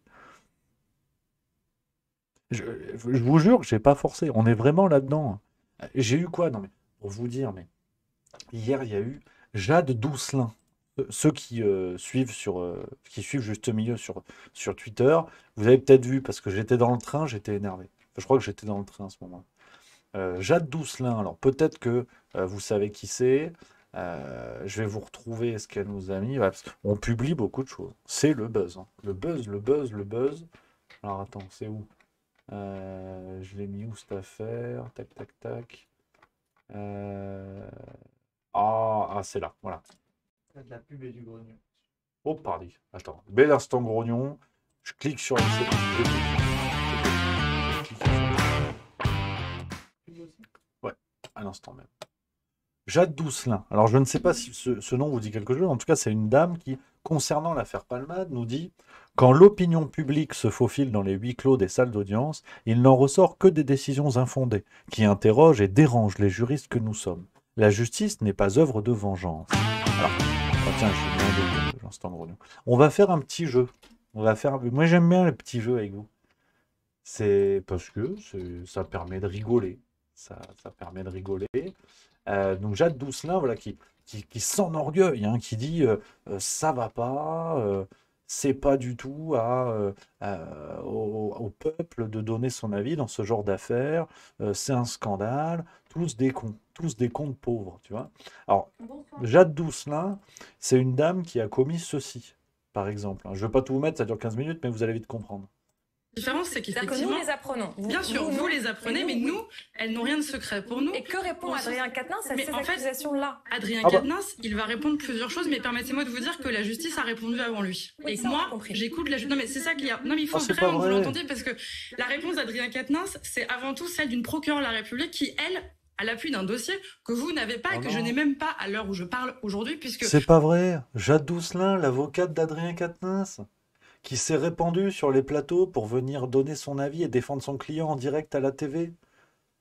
Je vous jure que j'ai pas forcé. On est vraiment là-dedans. J'ai eu quoi? Non mais pour vous dire, mais hier, il y a eu Jade Doucelin. Ceux qui suivent Juste Milieu sur Twitter, vous avez peut-être vu, parce que j'étais dans le train, j'étais énervé. Enfin, je crois que j'étais dans le train à ce moment-là. Jade Doucelin, alors peut-être que vous savez qui c'est. Je vais vous retrouver ce qu'elle nous a mis. Ouais, parce qu'on publie beaucoup de choses. C'est le buzz. Hein. Le buzz, le buzz, le buzz. Alors attends, c'est où? Je l'ai mis où cette affaire? Tac, tac, tac. C'est là, voilà. Il y a de la pub et du grognon. Oh, pardon. Attends, bel instant grognon. Je clique sur le... Ouais, à l'instant même. Jade Doucelin. Alors, je ne sais pas si ce nom vous dit quelque chose. En tout cas, c'est une dame qui, concernant l'affaire Palmade, nous dit « Quand l'opinion publique se faufile dans les huis clos des salles d'audience, il n'en ressort que des décisions infondées, qui interrogent et dérangent les juristes que nous sommes. La justice n'est pas œuvre de vengeance. » Alors, tiens, je suis bien de l'instant grognon. On va faire un petit jeu. Moi, j'aime bien les petits jeux avec vous. C'est parce que ça permet de rigoler. Ça permet de rigoler. Donc Jade Doucelin, voilà, qui s'enorgueille, hein, qui dit ça va pas, c'est pas du tout au peuple de donner son avis dans ce genre d'affaires, c'est un scandale, tous des cons de pauvres, tu vois. Alors, Jade Doucelin, c'est une dame qui a commis ceci, par exemple. Je ne vais pas tout vous mettre, ça dure 15 minutes, mais vous allez vite comprendre. La différence, c'est qu'effectivement... nous les apprenons. Bien sûr, vous les apprenez, mais nous, elles n'ont rien de secret pour nous. Et que répond Adrien Quatennens à ces accusations-là? Adrien Quatennens, il va répondre plusieurs choses, mais permettez-moi de vous dire que la justice a répondu avant lui. Oui, et ça, que moi, on a compris. j'écoute la justice. Non, mais c'est ça qu'il y a... Non, mais il faut vraiment que vous l'entendiez, parce que la réponse d'Adrien Quatennens, c'est avant tout celle d'une procureure de la République qui, elle, à l'appui d'un dossier que vous n'avez pas et que je n'ai même pas à l'heure où je parle aujourd'hui, puisque... C'est pas vrai. Jade Doucelin, l'avocate d'Adrien Quatennens, qui s'est répandue sur les plateaux pour venir donner son avis et défendre son client en direct à la TV,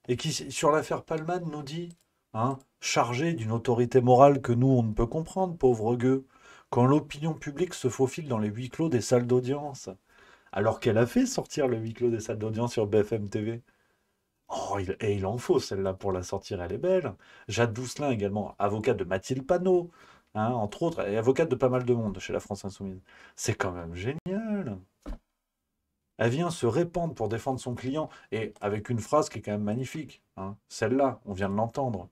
et qui, sur l'affaire Palmade, nous dit, hein, chargé d'une autorité morale que nous, on ne peut comprendre, pauvre gueux, quand l'opinion publique se faufile dans les huis clos des salles d'audience, alors qu'elle a fait sortir le huis clos des salles d'audience sur BFM TV. Oh, il en faut celle-là pour la sortir, elle est belle. Jade Doucelin également, avocate de Mathilde Panot, hein, entre autres, et avocate de pas mal de monde chez la France Insoumise. C'est quand même génial. Elle vient se répandre pour défendre son client, et avec une phrase qui est quand même magnifique. Hein. Celle-là, on vient de l'entendre.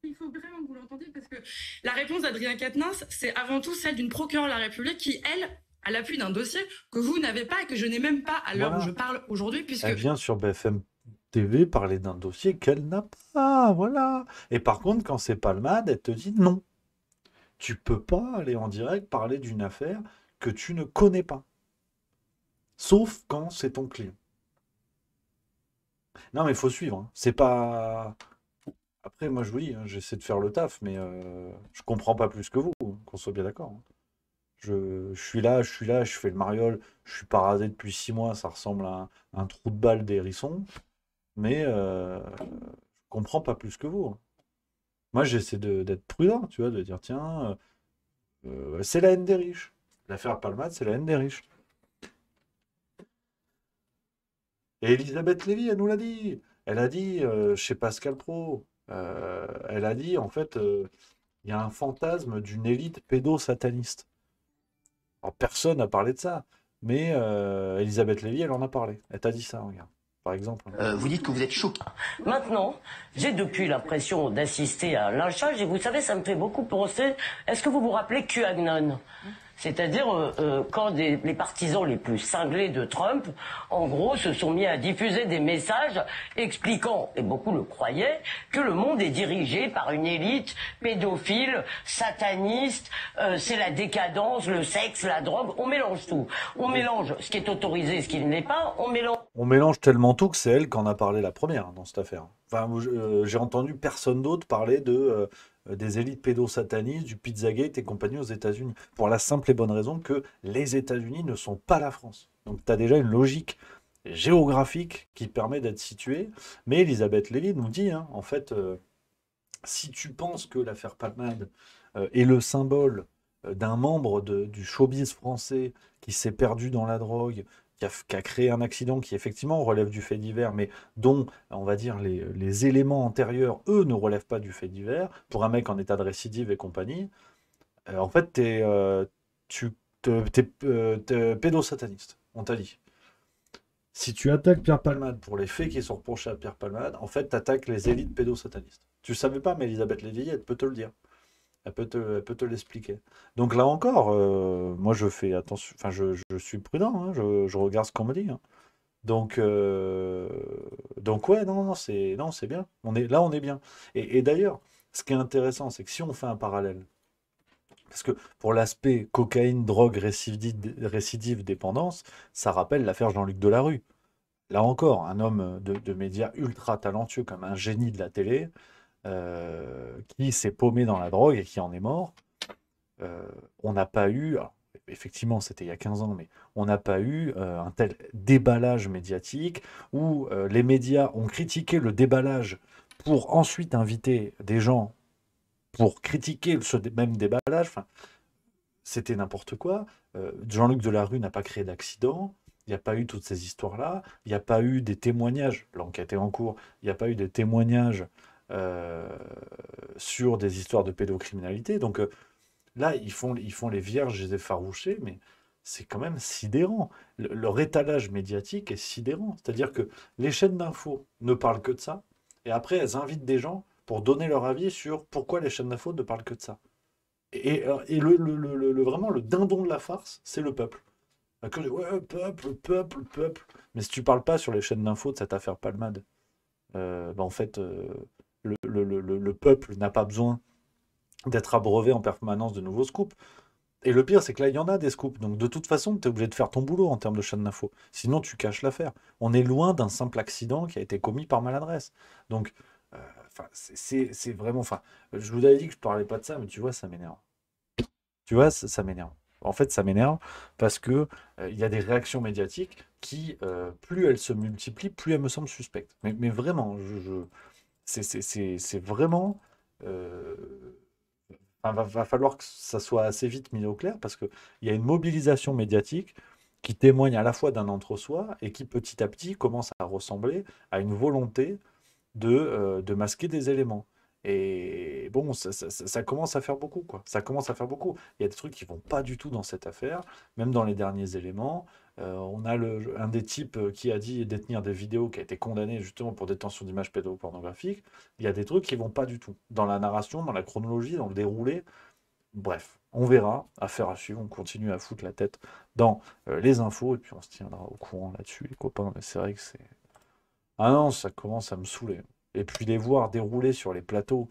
Il faut vraiment que vous l'entendiez, parce que la réponse d'Adrien Quatennens, c'est avant tout celle d'une procureure de la République qui, elle, à l'appui d'un dossier que vous n'avez pas et que je n'ai même pas à l'heure où je parle aujourd'hui, puisque... Elle vient sur BFM TV parler d'un dossier qu'elle n'a pas, voilà. Et par contre, quand c'est Palmade, elle te dit non. Tu peux pas aller en direct parler d'une affaire que tu ne connais pas. Sauf quand c'est ton client. Non, mais il faut suivre. Hein. C'est pas... Après, moi, je vous dis, hein, j'essaie de faire le taf, mais je comprends pas plus que vous, qu'on soit bien d'accord. Hein. Je suis là, je fais le mariole, je suis pas rasé depuis 6 mois, ça ressemble à un trou de balle d'hérisson. Mais je comprends pas plus que vous. Hein. Moi, j'essaie d'être prudent, tu vois, de dire, tiens, c'est la haine des riches. L'affaire Palmade, c'est la haine des riches. Et Elisabeth Lévy, elle nous l'a dit. Elle a dit, chez Pascal Praud, elle a dit, en fait, il y a un fantasme d'une élite pédosataniste. Alors, personne n'a parlé de ça, mais Elisabeth Lévy, elle en a parlé. Elle t'a dit ça, regarde. Par exemple. Vous dites que vous êtes choqué. Maintenant, j'ai depuis l'impression d'assister à un lynchage et vous savez, ça me fait beaucoup penser. Est-ce que vous vous rappelez QAnon? C'est-à-dire quand les partisans les plus cinglés de Trump, en gros, se sont mis à diffuser des messages expliquant, et beaucoup le croyaient, que le monde est dirigé par une élite pédophile, sataniste, c'est la décadence, le sexe, la drogue, on mélange tout. On mélange ce qui est autorisé, ce qui ne l'est pas, On mélange tellement tout que c'est elle qui en a parlé la première dans cette affaire. Enfin, j'ai entendu personne d'autre parler des élites pédosatanistes, du Pizzagate et compagnie aux États-Unis. Pour la simple et bonne raison que les États-Unis ne sont pas la France. Donc tu as déjà une logique géographique qui permet d'être situé. Mais Elisabeth Lévy nous dit, hein, en fait, si tu penses que l'affaire Palmade est le symbole d'un membre du showbiz français qui s'est perdu dans la drogue, qui a créé un accident qui effectivement relève du fait divers, mais dont, on va dire, les éléments antérieurs, eux, ne relèvent pas du fait divers, pour un mec en état de récidive et compagnie, en fait, t'es pédosataniste, on t'a dit. Si tu attaques Pierre Palmade pour les faits qui sont reprochés à Pierre Palmade, en fait, tu attaques les élites pédosatanistes. Tu ne savais pas, mais Elisabeth Lévy, elle peut te le dire. Elle peut te l'expliquer. Donc là encore, moi je fais attention, enfin je suis prudent, hein, je regarde ce qu'on me dit, hein. Donc, ouais, non, c'est bien. On est bien. Et d'ailleurs, ce qui est intéressant, c'est que si on fait un parallèle, parce que pour l'aspect cocaïne, drogue, récidive, dépendance, ça rappelle l'affaire Jean-Luc Delarue. Là encore, un homme de médias ultra talentueux, comme un génie de la télé, qui s'est paumé dans la drogue et qui en est mort. On n'a pas eu, alors, effectivement c'était il y a 15 ans, mais on n'a pas eu un tel déballage médiatique où les médias ont critiqué le déballage pour ensuite inviter des gens pour critiquer ce même déballage. Enfin, c'était n'importe quoi. Jean-Luc Delarue n'a pas créé d'accident. Il n'y a pas eu toutes ces histoires-là. Il n'y a pas eu des témoignages. L'enquête est en cours. Il n'y a pas eu de témoignages sur des histoires de pédocriminalité. Donc là, ils font les vierges et les effarouchés, mais c'est quand même sidérant. Leur étalage médiatique est sidérant. C'est-à-dire que les chaînes d'infos ne parlent que de ça, et après, elles invitent des gens pour donner leur avis sur pourquoi les chaînes d'infos ne parlent que de ça. Et vraiment, le dindon de la farce, c'est le peuple. Ouais, peuple. Mais si tu parles pas sur les chaînes d'infos de cette affaire Palmade, en fait, le peuple n'a pas besoin d'être abreuvé en permanence de nouveaux scoops. Et le pire, c'est que là, il y en a des scoops. Donc, de toute façon, tu es obligé de faire ton boulot en termes de chaîne d'infos. Sinon, tu caches l'affaire. On est loin d'un simple accident qui a été commis par maladresse. Donc, c'est vraiment... je vous avais dit que je parlais pas de ça, mais tu vois, ça m'énerve. Tu vois, ça m'énerve. En fait, ça m'énerve parce que il y a des réactions médiatiques qui, plus elles se multiplient, plus elles me semblent suspectes. Mais vraiment, c'est vraiment... va falloir que ça soit assez vite mis au clair parce qu'il y a une mobilisation médiatique qui témoigne à la fois d'un entre-soi et qui petit à petit commence à ressembler à une volonté de masquer des éléments. Et bon, ça commence à faire beaucoup, quoi. Ça commence à faire beaucoup. Il y a des trucs qui vont pas du tout dans cette affaire, même dans les derniers éléments. On a un des types qui a dit détenir des vidéos, qui a été condamné justement pour détention d'images pédopornographiques. Il y a des trucs qui vont pas du tout. Dans la narration, dans la chronologie, dans le déroulé. Bref, on verra. Affaire à suivre. On continue à foutre la tête dans les infos et puis on se tiendra au courant là-dessus, les copains. Mais c'est vrai que c'est... Ah non, ça commence à me saouler. Et puis les voir dérouler sur les plateaux,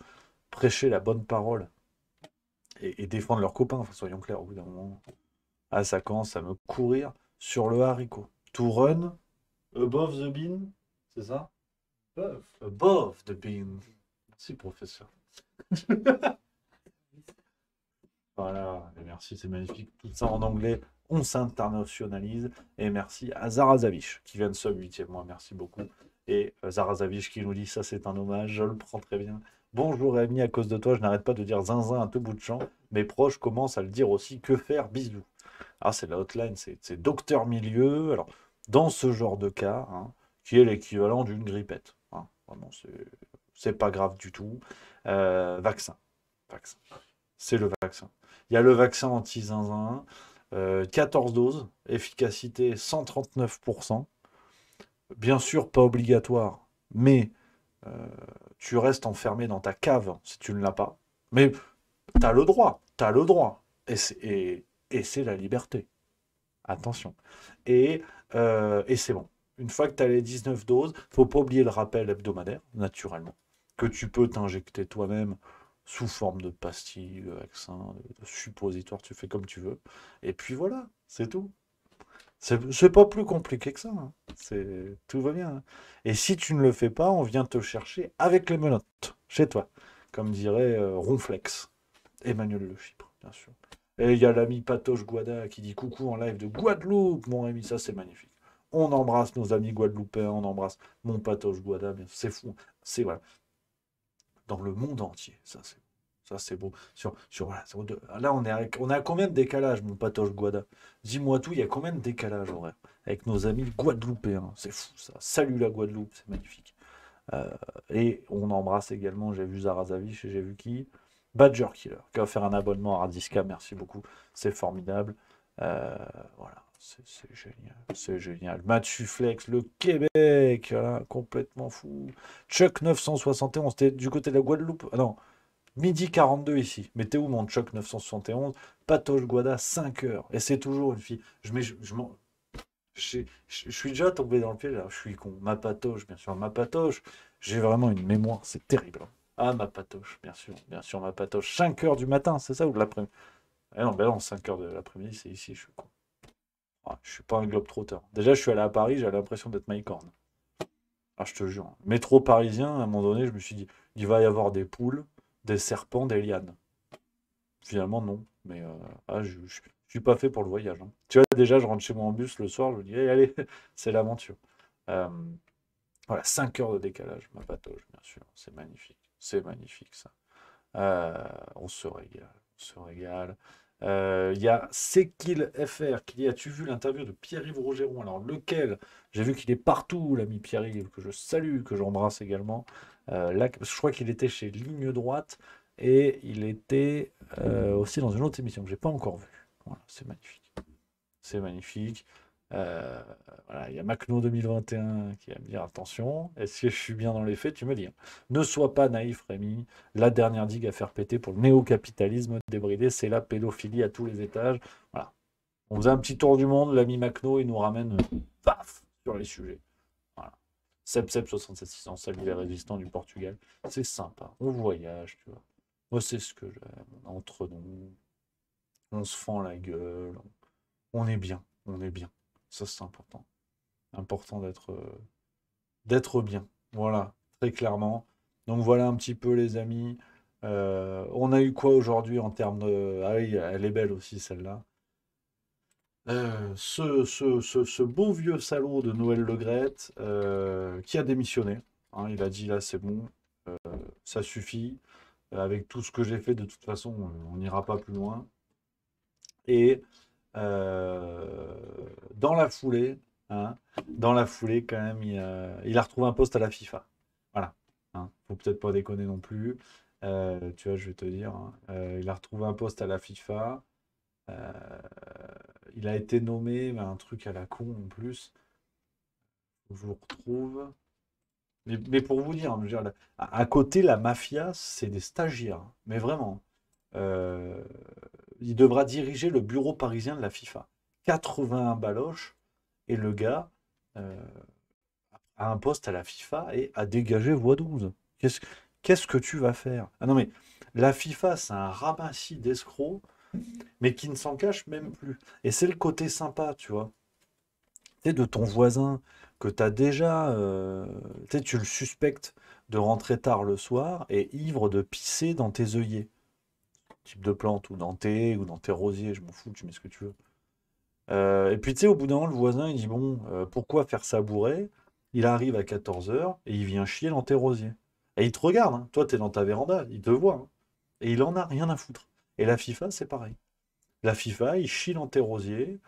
prêcher la bonne parole et défendre leurs copains, enfin, soyons clairs, au bout d'un moment. Ah, ça commence à me courir sur le haricot. To run above the bean, c'est ça? Above the bean. Merci, professeur. Voilà, et merci, c'est magnifique. Tout ça en anglais, on s'internationalise. Et merci à Zara Zavish, qui vient de sub 8e mois, merci beaucoup. Et Zara Zavish qui nous dit, ça c'est un hommage, je le prends très bien. Bonjour Rémi, à cause de toi, je n'arrête pas de dire zinzin à tout bout de champ. Mes proches commencent à le dire aussi, que faire, bisous. Ah, c'est la hotline, c'est docteur milieu. Alors, dans ce genre de cas, hein, qui est l'équivalent d'une grippette. Hein, vraiment, c'est pas grave du tout. Vaccin. C'est le vaccin. Il y a le vaccin anti-zinzin, 14 doses, efficacité 139%. Bien sûr, pas obligatoire, mais tu restes enfermé dans ta cave si tu ne l'as pas. Mais tu as le droit. Et c'est la liberté. Attention. Et c'est bon. Une fois que tu as les 19 doses, il ne faut pas oublier le rappel hebdomadaire, naturellement, que tu peux t'injecter toi-même sous forme de pastilles, de vaccins, de suppositoires, tu fais comme tu veux. Et puis voilà, c'est tout. C'est pas plus compliqué que ça. Hein. Tout va bien. Hein. Et si tu ne le fais pas, on vient te chercher avec les menottes, chez toi. Comme dirait Ronflex. Emmanuel Le Chypre, bien sûr. Et il y a l'ami Patoche Guada qui dit coucou en live de Guadeloupe, mon ami, ça c'est magnifique. On embrasse nos amis guadeloupéens, on embrasse mon Patoche Guada, c'est fou. C'est voilà. Dans le monde entier, ça c'est beau. Voilà, là, on est à combien de décalage, mon Patoche Guada? Dis-moi tout, il y a combien de décalage horaire avec nos amis guadeloupéens? C'est fou, ça. Salut la Guadeloupe, c'est magnifique. Et on embrasse également, j'ai vu Zara Zavish et j'ai vu qui? Badger Killer, qui va faire un abonnement à Hardiska, merci beaucoup. C'est formidable. Voilà, c'est génial. Mathieu Flex, le Québec, voilà, complètement fou. Chuck 971, c'était du côté de la Guadeloupe. Ah non. Midi 42 ici. Mais t'es où mon Choc 971? Patoche Guada, 5 heures. Et c'est toujours une fille. Je suis déjà tombé dans le piège, alors je suis con. Ma Patoche, bien sûr, ma Patoche. J'ai vraiment une mémoire, c'est terrible. Ah, ma Patoche, bien sûr, ma Patoche. 5 heures du matin, c'est ça, ou de l'après-midi? Ah non, ben non, 5 heures de l'après-midi, c'est ici, je suis con. Ah, je suis pas un globe-trotteur. Déjà, je suis allé à Paris, j'avais l'impression d'être Mike Horn. Ah, je te jure. Métro parisien, à un moment donné, je me suis dit, il va y avoir des poules, des serpents, des lianes. Finalement, non. Mais je suis pas fait pour le voyage. Hein. Tu vois, déjà, je rentre chez moi en bus le soir, je me dis, allez, c'est l'aventure. Voilà, 5 heures de décalage, ma Patoche, bien sûr. C'est magnifique. C'est magnifique, ça. On se régale. On se régale. Il y a Sekil FR qui dit: As-tu vu l'interview de Pierre-Yves Rougeron? Alors, lequel? J'ai vu qu'il est partout, l'ami Pierre-Yves, que je salue, que j'embrasse également. Là, je crois qu'il était chez Ligne Droite et il était aussi dans une autre émission que je n'ai pas encore vue. Voilà, c'est magnifique. C'est magnifique. Voilà, il y a Macno 2021 qui va me dire: attention, est-ce que je suis bien dans les faits? Tu me dis. Hein. Ne sois pas naïf, Rémi. La dernière digue à faire péter pour le néo-capitalisme débridé, c'est la pédophilie à tous les étages. Voilà. On faisait un petit tour du monde, l'ami Macno, il nous ramène paf sur les sujets. Voilà. Seb 666, salut les résistants du Portugal. C'est sympa. On voyage, tu vois. Moi, c'est ce que j'aime. Entre nous, on se fend la gueule. On est bien. On est bien. Ça, c'est important. Important d'être bien. Voilà, très clairement. Donc voilà un petit peu, les amis. On a eu quoi aujourd'hui en termes de... Ah oui, elle est belle aussi, celle-là. Ce beau vieux salaud de Noël Le Graët qui a démissionné. Hein, il a dit, là, c'est bon. Ça suffit. Avec tout ce que j'ai fait, de toute façon, on n'ira pas plus loin. Et... dans la foulée, quand même, il a retrouvé un poste à la FIFA. Voilà. Hein. Faut peut-être pas déconner non plus. Tu vois, je vais te dire. Hein. Il a retrouvé un poste à la FIFA. Il a été nommé, mais un truc à la con en plus. Je vous retrouve. Mais pour vous dire, je veux dire, à côté, la mafia, c'est des stagiaires. Mais vraiment. Il devra diriger le bureau parisien de la FIFA. 81 baloches, et le gars a un poste à la FIFA et a dégagé voie 12. Qu'est-ce que tu vas faire? Ah non, mais la FIFA, c'est un ramassis d'escrocs, mais qui ne s'en cache même plus. Et c'est le côté sympa, tu vois. Tu sais, de ton voisin que tu as déjà... tu sais, tu le suspectes de rentrer tard le soir et ivre de pisser dans tes œillets. Type de plante, ou dans tes rosiers, je m'en fous, tu mets ce que tu veux. Et puis tu sais, au bout d'un moment, le voisin, il dit: bon, pourquoi faire ça bourré? Il arrive à 14 h et il vient chier dans tes rosiers. Et il te regarde, hein. Toi, t'es dans ta véranda, il te voit. Hein. Et il en a rien à foutre. Et la FIFA, c'est pareil. La FIFA, il chie dans tes rosiers.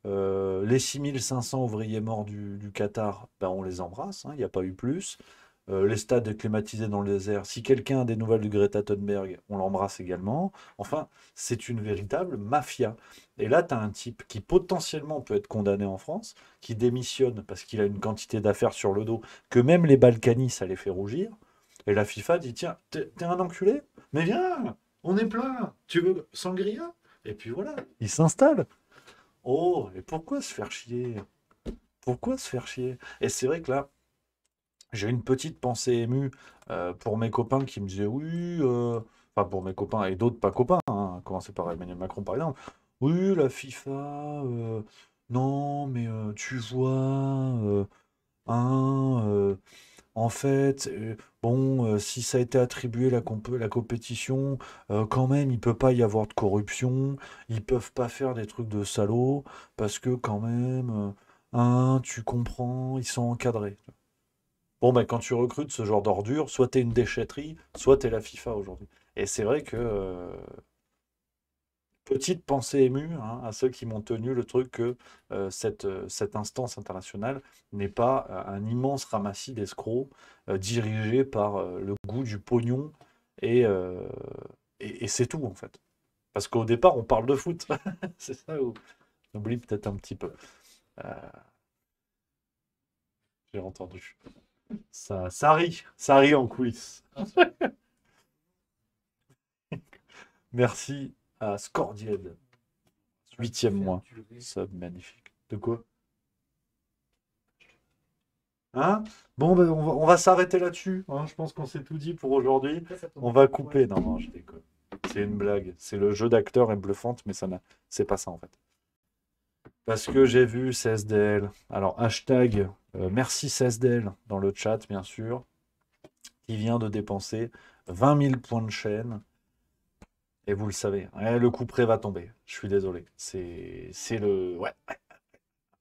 Les 6500 ouvriers morts du Qatar, ben, on les embrasse, hein, il n'y a pas eu plus. Les stades climatisés dans le désert. Si quelqu'un a des nouvelles de Greta Thunberg, on l'embrasse également. Enfin, c'est une véritable mafia. Et là, tu as un type qui potentiellement peut être condamné en France, qui démissionne parce qu'il a une quantité d'affaires sur le dos, que même les Balkany, ça les fait rougir. Et la FIFA dit: tiens, t'es un enculé? Mais viens, on est plein. Tu veux sangria? Et puis voilà, il s'installe. Oh, et pourquoi se faire chier? Pourquoi se faire chier? Et c'est vrai que là, j'ai une petite pensée émue pour mes copains qui me disaient: oui, enfin pour mes copains et d'autres pas copains, hein, commencer par Emmanuel Macron par exemple, oui, la FIFA, non, mais tu vois, hein, en fait, bon, si ça a été attribué la compétition, quand même, il peut pas y avoir de corruption, ils peuvent pas faire des trucs de salauds, parce que quand même, hein, tu comprends, ils sont encadrés. Bon, ben, quand tu recrutes ce genre d'ordure, soit t'es une déchetterie, soit t'es la FIFA aujourd'hui. Et c'est vrai que, petite pensée émue, hein, à ceux qui m'ont tenu le truc que cette instance internationale n'est pas un immense ramassis d'escrocs dirigé par le goût du pognon et c'est tout en fait. Parce qu'au départ, on parle de foot. C'est ça où on oublie peut-être un petit peu. J'ai entendu. Ça rit en coulisses. Merci à Scordied. 8e mois. Ça, magnifique. De quoi? Hein? Bon, ben, on va s'arrêter là-dessus. Hein. Je pense qu'on s'est tout dit pour aujourd'hui. On va couper. Non, non, je déconne. C'est une blague. C'est le jeu d'acteur est bluffante, mais c'est pas ça en fait. Parce que j'ai vu CSDL. Alors, hashtag merci CSDL dans le chat, bien sûr, qui vient de dépenser 20 000 points de chaîne. Et vous le savez, le coup près va tomber. Je suis désolé. C'est le. Ouais.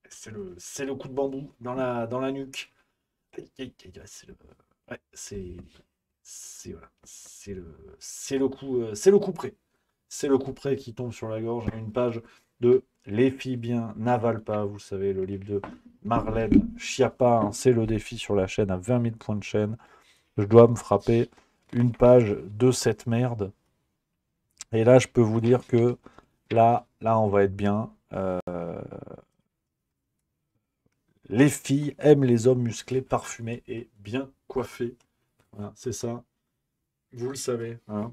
C'est le coup de bambou dans la nuque. C'est le coup près. C'est le coup près qui tombe sur la gorge. Une page de Les filles bien n'avalent pas. Vous savez, le livre de Marlène Schiappa. Hein, c'est le défi sur la chaîne à 20 000 points de chaîne. Je dois me frapper une page de cette merde. Et là, je peux vous dire que là, on va être bien. Les filles aiment les hommes musclés, parfumés et bien coiffés. Voilà, c'est ça. Vous le savez. Hein.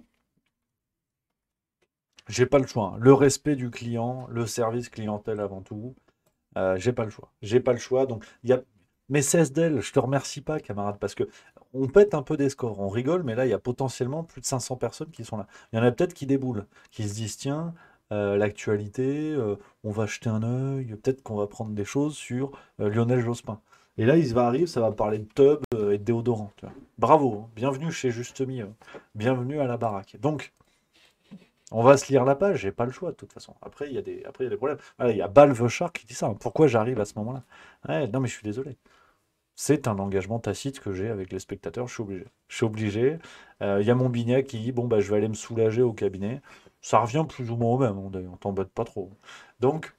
J'ai pas le choix. Hein. Le respect du client, le service clientèle avant tout. J'ai pas le choix. J'ai pas le choix. Donc, il y a. Mais CSDL, je te remercie pas, camarade, parce que on pète un peu des scores. On rigole, mais là, il y a potentiellement plus de 500 personnes qui sont là. Il y en a peut-être qui déboulent, qui se disent tiens, l'actualité, on va jeter un œil, peut-être qu'on va prendre des choses sur Lionel Jospin. Et là, il va arriver, ça va parler de tub et de déodorant. Tu vois. Bravo, hein. Bienvenue chez Juste Mis, bienvenue à la baraque. Donc, on va se lire la page, j'ai pas le choix de toute façon. Après, il y a des problèmes. Ah, il y a Balvechard qui dit ça. Hein. Pourquoi j'arrive à ce moment-là? Ouais, non, mais je suis désolé. C'est un engagement tacite que j'ai avec les spectateurs, je suis obligé. Je suis obligé. Il y a mon Bignac qui dit bon, bah, je vais aller me soulager au cabinet. Ça revient plus ou moins au même, on t'embête pas trop. Donc,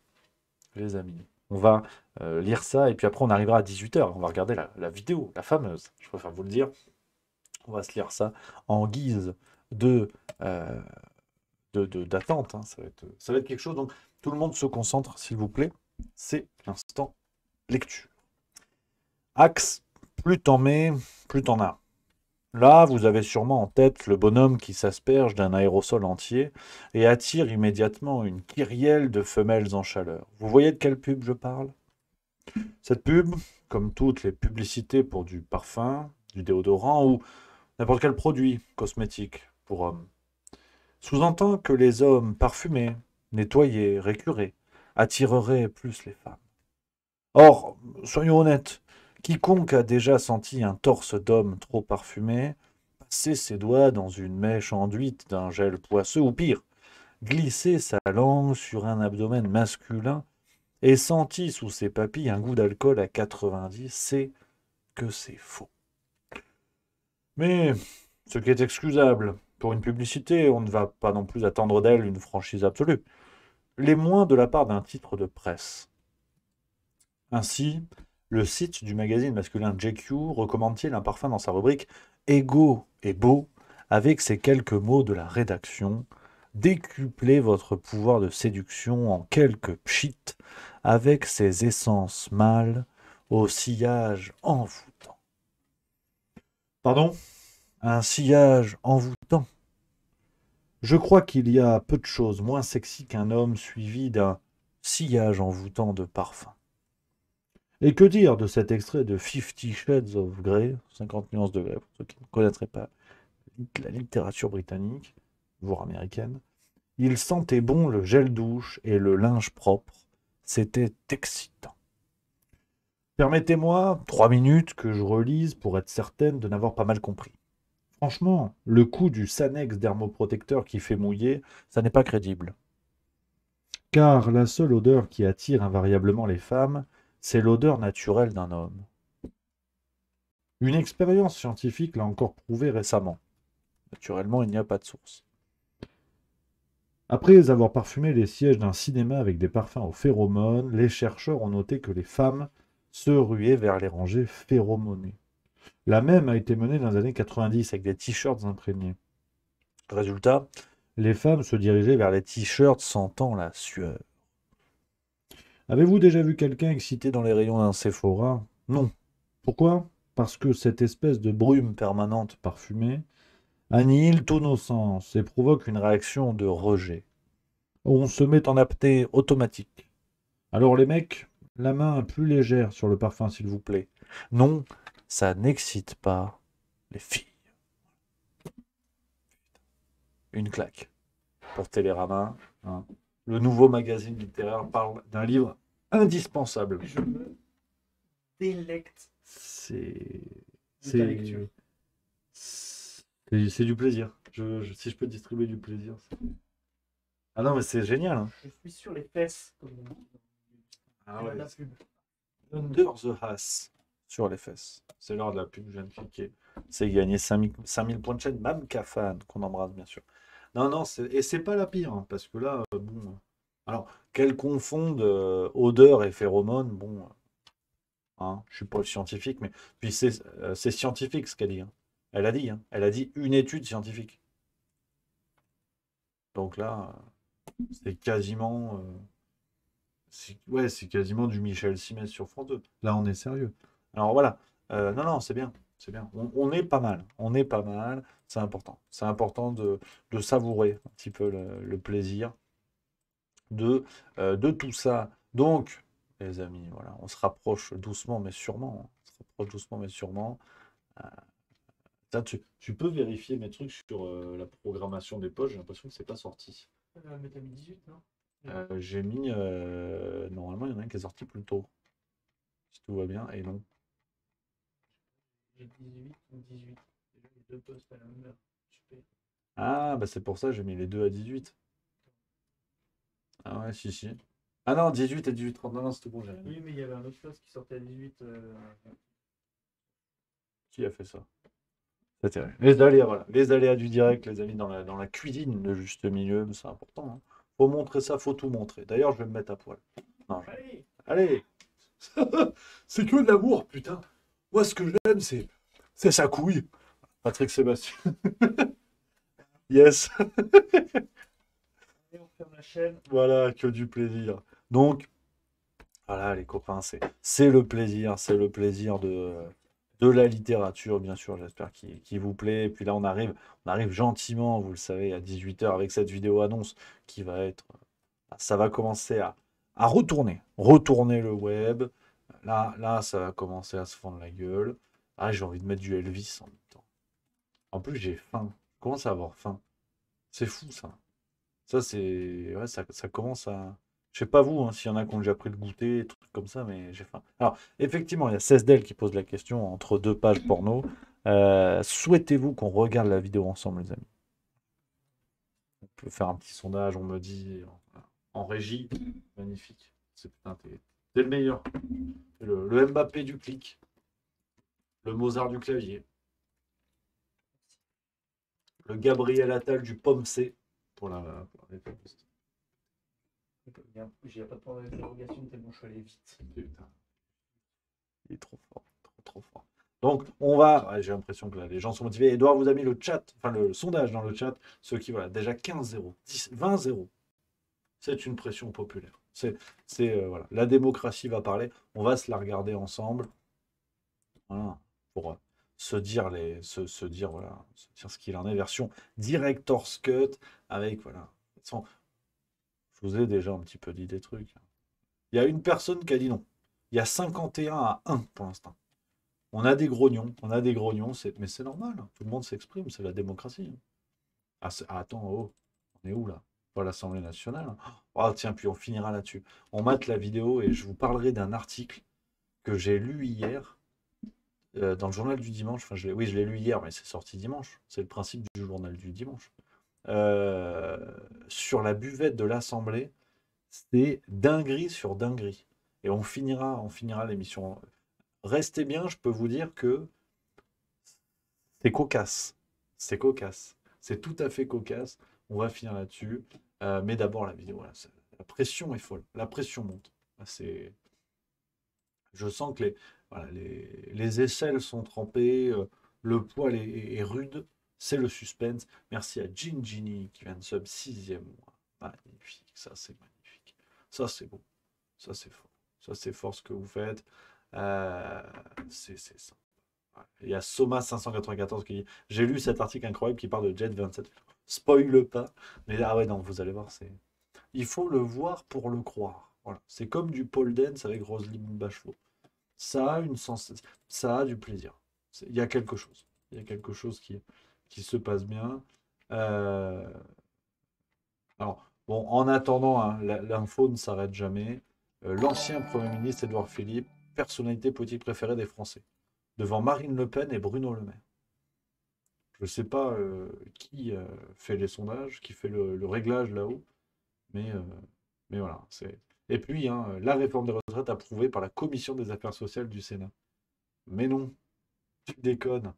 les amis, on va lire ça et puis après on arrivera à 18h. On va regarder la vidéo, la fameuse, je préfère vous le dire. On va se lire ça en guise d'attente. Hein. Ça va être quelque chose. Donc, tout le monde se concentre, s'il vous plaît. C'est l'instant lecture. Axe, plus t'en mets, plus t'en as. Là, vous avez sûrement en tête le bonhomme qui s'asperge d'un aérosol entier et attire immédiatement une kyrielle de femelles en chaleur. Vous voyez de quelle pub je parle? Cette pub, comme toutes les publicités pour du parfum, du déodorant ou n'importe quel produit cosmétique pour hommes, sous-entend que les hommes parfumés, nettoyés, récurés, attireraient plus les femmes. Or, soyons honnêtes, quiconque a déjà senti un torse d'homme trop parfumé, passer ses doigts dans une mèche enduite d'un gel poisseux, ou pire, glisser sa langue sur un abdomen masculin et senti sous ses papilles un goût d'alcool à 90, sait que c'est faux. Mais ce qui est excusable, pour une publicité, on ne va pas non plus attendre d'elle une franchise absolue, les moins de la part d'un titre de presse. Ainsi, le site du magazine masculin GQ recommande-t-il un parfum dans sa rubrique « Égaux et beau » avec ces quelques mots de la rédaction « Décuplez votre pouvoir de séduction en quelques pchits avec ces essences mâles au sillage envoûtant. » Pardon? Un sillage envoûtant? Je crois qu'il y a peu de choses moins sexy qu'un homme suivi d'un sillage envoûtant de parfum. Et que dire de cet extrait de 50 Shades of Grey, 50 nuances de Grey, pour ceux qui ne connaîtraient pas la littérature britannique, voire américaine. Il sentait bon le gel douche et le linge propre. C'était excitant. Permettez-moi 3 minutes que je relise pour être certaine de n'avoir pas mal compris. Franchement, le coup du Sanex dermoprotecteur qui fait mouiller, ça n'est pas crédible. Car la seule odeur qui attire invariablement les femmes, c'est l'odeur naturelle d'un homme. Une expérience scientifique l'a encore prouvé récemment. Naturellement, il n'y a pas de source. Après avoir parfumé les sièges d'un cinéma avec des parfums aux phéromones, les chercheurs ont noté que les femmes se ruaient vers les rangées phéromonées. La même a été menée dans les années 90 avec des t-shirts imprégnés. Résultat, les femmes se dirigeaient vers les t-shirts sentant la sueur. Avez-vous déjà vu quelqu'un excité dans les rayons d'un Sephora? Non. Pourquoi? Parce que cette espèce de brume permanente parfumée annihile tous nos sens et provoque une réaction de rejet. On se met en apnée automatique. Alors les mecs, la main plus légère sur le parfum, s'il vous plaît. Non, ça n'excite pas les filles. Une claque pour Télérama. Hein. Le nouveau magazine littéraire parle d'un livre indispensable. Je me délecte. C'est ta lecture. C'est du plaisir. Si je peux distribuer du plaisir. Ah non, mais c'est génial. Hein. Je suis sur les fesses. Comme ah ouais. La pub. Under the Hass sur les fesses. C'est l'heure de la pub. Je viens de cliquer. C'est gagné 5000 points de chaîne. Même Kafan, qu'on embrasse bien sûr. Non, non, et c'est pas la pire. Hein, parce que là, bon. Alors, qu'elle confonde odeur et phéromone, bon. Hein, je suis pas le scientifique, mais. Puis c'est scientifique ce qu'elle dit. Hein. Elle a dit. Hein. Elle a dit une étude scientifique. Donc là, c'est quasiment. C'est quasiment du Michel Simès sur France 2. Là, on est sérieux. Alors voilà. Non, non, c'est bien. C'est bien. On est pas mal. On est pas mal. C'est important. C'est important de savourer un petit peu le plaisir de tout ça. Donc, les amis, voilà, on se rapproche doucement mais sûrement. Hein. On se rapproche doucement mais sûrement. Ça, tu peux vérifier mes trucs sur la programmation des poches. J'ai l'impression que c'est pas sorti. Mais t'as mis 18, non? J'ai mis. Normalement, il y en a un qui est sorti plus tôt. Si tout va bien, et non. J'ai 18 ou 18. Déjà, les deux postes à la même heure. Super. Ah, bah c'est pour ça que j'ai mis les deux à 18. Ah ouais, si, si. Ah non, 18 et 18h30. Non, non, c'était bon, j'ai rien. Oui, mais il y avait un autre poste qui sortait à 18. Qui a fait ça? C'est terrible. Les aléas, voilà. Les aléas du direct, les amis, dans la cuisine, le juste milieu, c'est important. Hein. Faut montrer ça, faut tout montrer. D'ailleurs, je vais me mettre à poil. Non, allez. C'est que de l'amour, putain. Moi, ce que j'aime, c'est sa couille. Patrick Sébastien. Yes. Et on ferme la chaîne. Voilà, que du plaisir. Donc, voilà, les copains, c'est le plaisir. C'est le plaisir de la littérature, bien sûr, j'espère qu'il vous plaît. Et puis là, on arrive gentiment, vous le savez, à 18h avec cette vidéo annonce qui va être... Ça va commencer à retourner le web. Là, ça va commencer à se fendre la gueule. Ah, j'ai envie de mettre du Elvis en même temps. En plus, j'ai faim. Je commence à avoir faim. C'est fou, ça. Ça, c'est... Ouais, ça commence à... Je sais pas vous, hein, s'il y en a qui ont déjà pris le goûter, des trucs comme ça, mais j'ai faim. Alors, effectivement, il y a 16 d'elle qui pose la question entre deux pages porno. Souhaitez-vous qu'on regarde la vidéo ensemble, les amis? On peut faire un petit sondage, on me dit en régie. Magnifique. Putain, t'es le meilleur. Le Mbappé du clic. Le Mozart du clavier. Le Gabriel Attal du pomme C pour la réponse. J'ai pas de point d'interrogation, tellement je suis allé vite. Putain. Il est trop fort, trop fort. Donc, on va. Ouais, j'ai l'impression que là, les gens sont motivés. Edouard vous a mis le chat, enfin le sondage dans le chat. Ceux qui, voilà, déjà 15-0, 20-0. C'est une pression populaire. Voilà. La démocratie va parler. On va se la regarder ensemble. Voilà. Pour se dire voilà, se dire ce qu'il en est. Version director's cut avec, voilà. Je vous ai déjà un petit peu dit des trucs. Il y a une personne qui a dit non. Il y a 51-1 pour l'instant. On a des grognons, mais c'est normal. Hein. Tout le monde s'exprime, c'est la démocratie. Hein. Attends, oh, on est où là? Pas l'Assemblée nationale. Hein. Oh, tiens, puis on finira là-dessus. On mate la vidéo et je vous parlerai d'un article que j'ai lu hier dans le journal du dimanche. Enfin, je l'ai lu hier, mais c'est sorti dimanche. C'est le principe du journal du dimanche. Sur la buvette de l'Assemblée, c'est dinguerie sur dinguerie. Et on finira l'émission. Restez bien, je peux vous dire que c'est cocasse. C'est cocasse. C'est tout à fait cocasse. On va finir là-dessus. Mais d'abord, la vidéo. Voilà, la pression est folle. La pression monte. Je sens que les aisselles sont trempées. Le poil est rude. C'est le suspense. Merci à Gingy qui vient de sub 6e mois. Magnifique. Ça, c'est magnifique. Ça, c'est beau. Ça, c'est fort. Ça, c'est fort ce que vous faites. C'est ça. Il y a Soma594 qui dit « J'ai lu cet article incroyable qui parle de Jet 27. » Spoil pas. Mais ah ouais, non, vous allez voir, c'est... Il faut le voir pour le croire. Voilà. C'est comme du pole dance avec Roselyne Bachelot. Ça a une ça a du plaisir. Il y a quelque chose. Il y a quelque chose qui se passe bien. Alors, bon, en attendant, hein, l'info ne s'arrête jamais. L'ancien Premier ministre Édouard Philippe, personnalité politique préférée des Français, devant Marine Le Pen et Bruno Le Maire. Je ne sais pas qui fait les sondages, qui fait le réglage là-haut, mais voilà. Et puis, hein, la réforme des retraites approuvée par la Commission des affaires sociales du Sénat. Mais non, tu déconnes.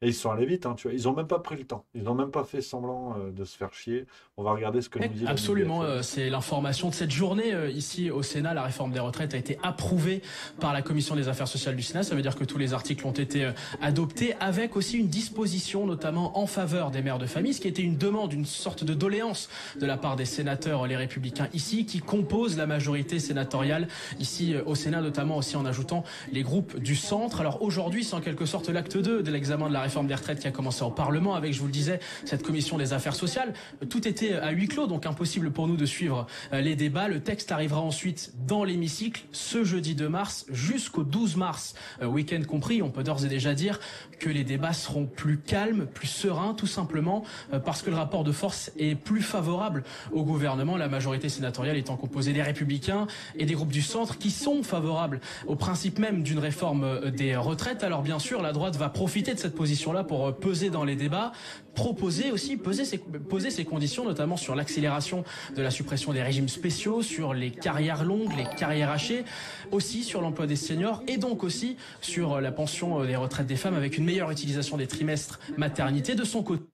Et ils sont allés vite, hein, tu vois. Ils n'ont même pas pris le temps. Ils n'ont même pas fait semblant de se faire chier. On va regarder ce que nous dit. Absolument, c'est l'information de cette journée ici au Sénat. La réforme des retraites a été approuvée par la Commission des affaires sociales du Sénat. Ça veut dire que tous les articles ont été adoptés, avec aussi une disposition notamment en faveur des mères de famille, ce qui était une demande, une sorte de doléance de la part des sénateurs, les Républicains ici, qui composent la majorité sénatoriale ici au Sénat, notamment aussi en ajoutant les groupes du centre. Alors aujourd'hui, c'est en quelque sorte l'acte 2 de l'examen de la réforme des retraites qui a commencé au Parlement avec, je vous le disais, cette commission des affaires sociales. Tout était à huis clos, donc impossible pour nous de suivre les débats. Le texte arrivera ensuite dans l'hémicycle ce jeudi 2 mars jusqu'au 12 mars, week-end compris. On peut d'ores et déjà dire que les débats seront plus calmes, plus sereins, tout simplement parce que le rapport de force est plus favorable au gouvernement, la majorité sénatoriale étant composée des Républicains et des groupes du centre qui sont favorables au principe même d'une réforme des retraites. Alors bien sûr, la droite va profiter de cette position-là pour peser dans les débats, proposer aussi, poser ses conditions, notamment sur l'accélération de la suppression des régimes spéciaux, sur les carrières longues, les carrières hachées, aussi sur l'emploi des seniors et donc aussi sur la pension des retraites des femmes avec une meilleure utilisation des trimestres maternité de son côté.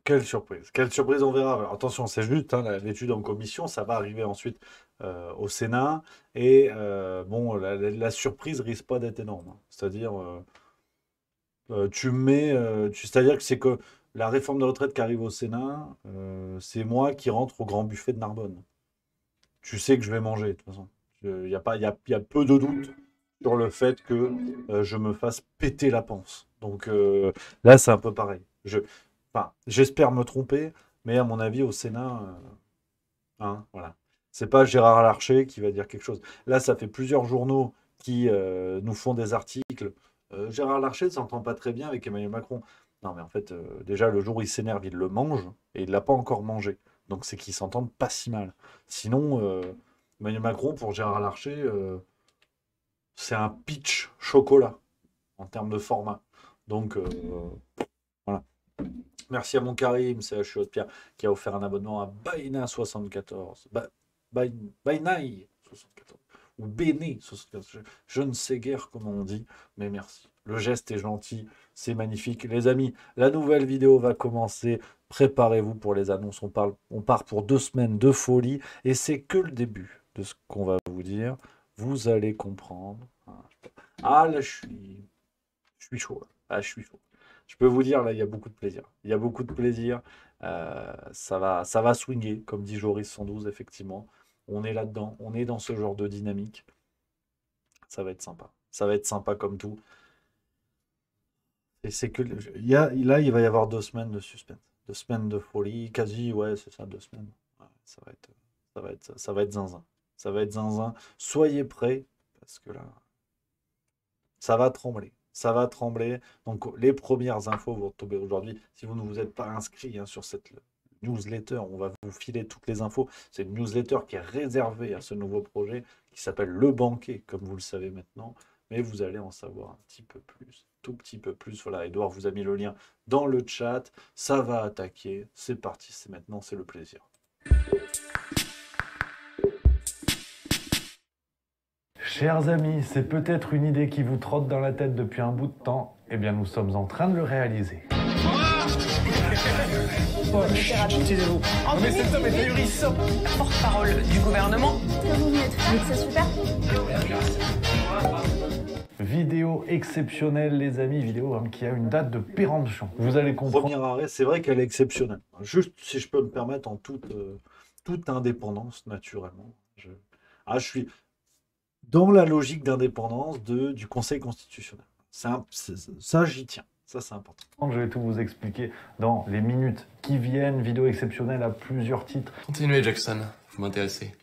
Quelle surprise, on verra. Alors, attention, c'est juste hein, l'étude en commission, ça va arriver ensuite au Sénat et bon, la surprise risque pas d'être énorme. C'est-à-dire... c'est-à-dire que c'est que la réforme de retraite qui arrive au Sénat, c'est moi qui rentre au grand buffet de Narbonne. Tu sais que je vais manger, de toute façon. Il y a peu de doute sur le fait que je me fasse péter la panse. Donc là, c'est un peu pareil. J'espère me tromper, mais à mon avis, au Sénat, voilà. C'est pas Gérard Larcher qui va dire quelque chose. Là, ça fait plusieurs journaux qui nous font des articles. Gérard Larcher ne s'entend pas très bien avec Emmanuel Macron. Non, mais en fait, déjà, le jour où il s'énerve, il le mange, et il ne l'a pas encore mangé. Donc, c'est qu'ils s'entendent pas si mal. Sinon, Emmanuel Macron, pour Gérard Larcher, c'est un pitch chocolat, en termes de format. Donc, voilà. Merci à mon Karim, c'est CHU Haute-Pierre, qui a offert un abonnement à Baina74. Bainai 74. Ou Béné, je ne sais guère comment on dit, mais merci. Le geste est gentil, c'est magnifique. Les amis, la nouvelle vidéo va commencer. Préparez-vous pour les annonces. On part pour 2 semaines de folie et c'est que le début de ce qu'on va vous dire. Vous allez comprendre. Ah là, je suis chaud. Ah, je suis chaud. Je peux vous dire, là, il y a beaucoup de plaisir. Il y a beaucoup de plaisir. Ça va swinguer, comme dit Joris 112, effectivement. On est là-dedans, on est dans ce genre de dynamique. Ça va être sympa. Ça va être sympa comme tout. Et c'est que là, il va y avoir 2 semaines de suspense. 2 semaines de folie. Quasi, ouais, c'est ça, 2 semaines. Ouais, ça va être zinzin. Ça va être zinzin. Soyez prêts, parce que là, ça va trembler. Ça va trembler. Donc, les premières infos vont tomber aujourd'hui. Si vous ne vous êtes pas inscrit sur cette newsletter, on va vous filer toutes les infos. C'est une newsletter qui est réservée à ce nouveau projet qui s'appelle Le Banquet, comme vous le savez maintenant, mais vous allez en savoir un petit peu plus, tout petit peu plus. Voilà, Edouard vous a mis le lien dans le chat, ça va attaquer, c'est parti, c'est maintenant, c'est le plaisir. Chers amis, c'est peut-être une idée qui vous trotte dans la tête depuis un bout de temps, eh bien nous sommes en train de le réaliser. Mais cet homme est ahurissant. Porte-parole du gouvernement. C'est super. Vidéo exceptionnelle, les amis, vidéo qui a une date de péremption. Vous allez comprendre. Premier arrêt, c'est vrai qu'elle est exceptionnelle. Juste, si je peux me permettre, en toute indépendance, naturellement. Je suis dans la logique d'indépendance du Conseil constitutionnel. Ça, j'y tiens. Ça, c'est important. Je vais tout vous expliquer dans les minutes qui viennent. Vidéo exceptionnelle à plusieurs titres. Continuez, Jackson. Vous m'intéressez.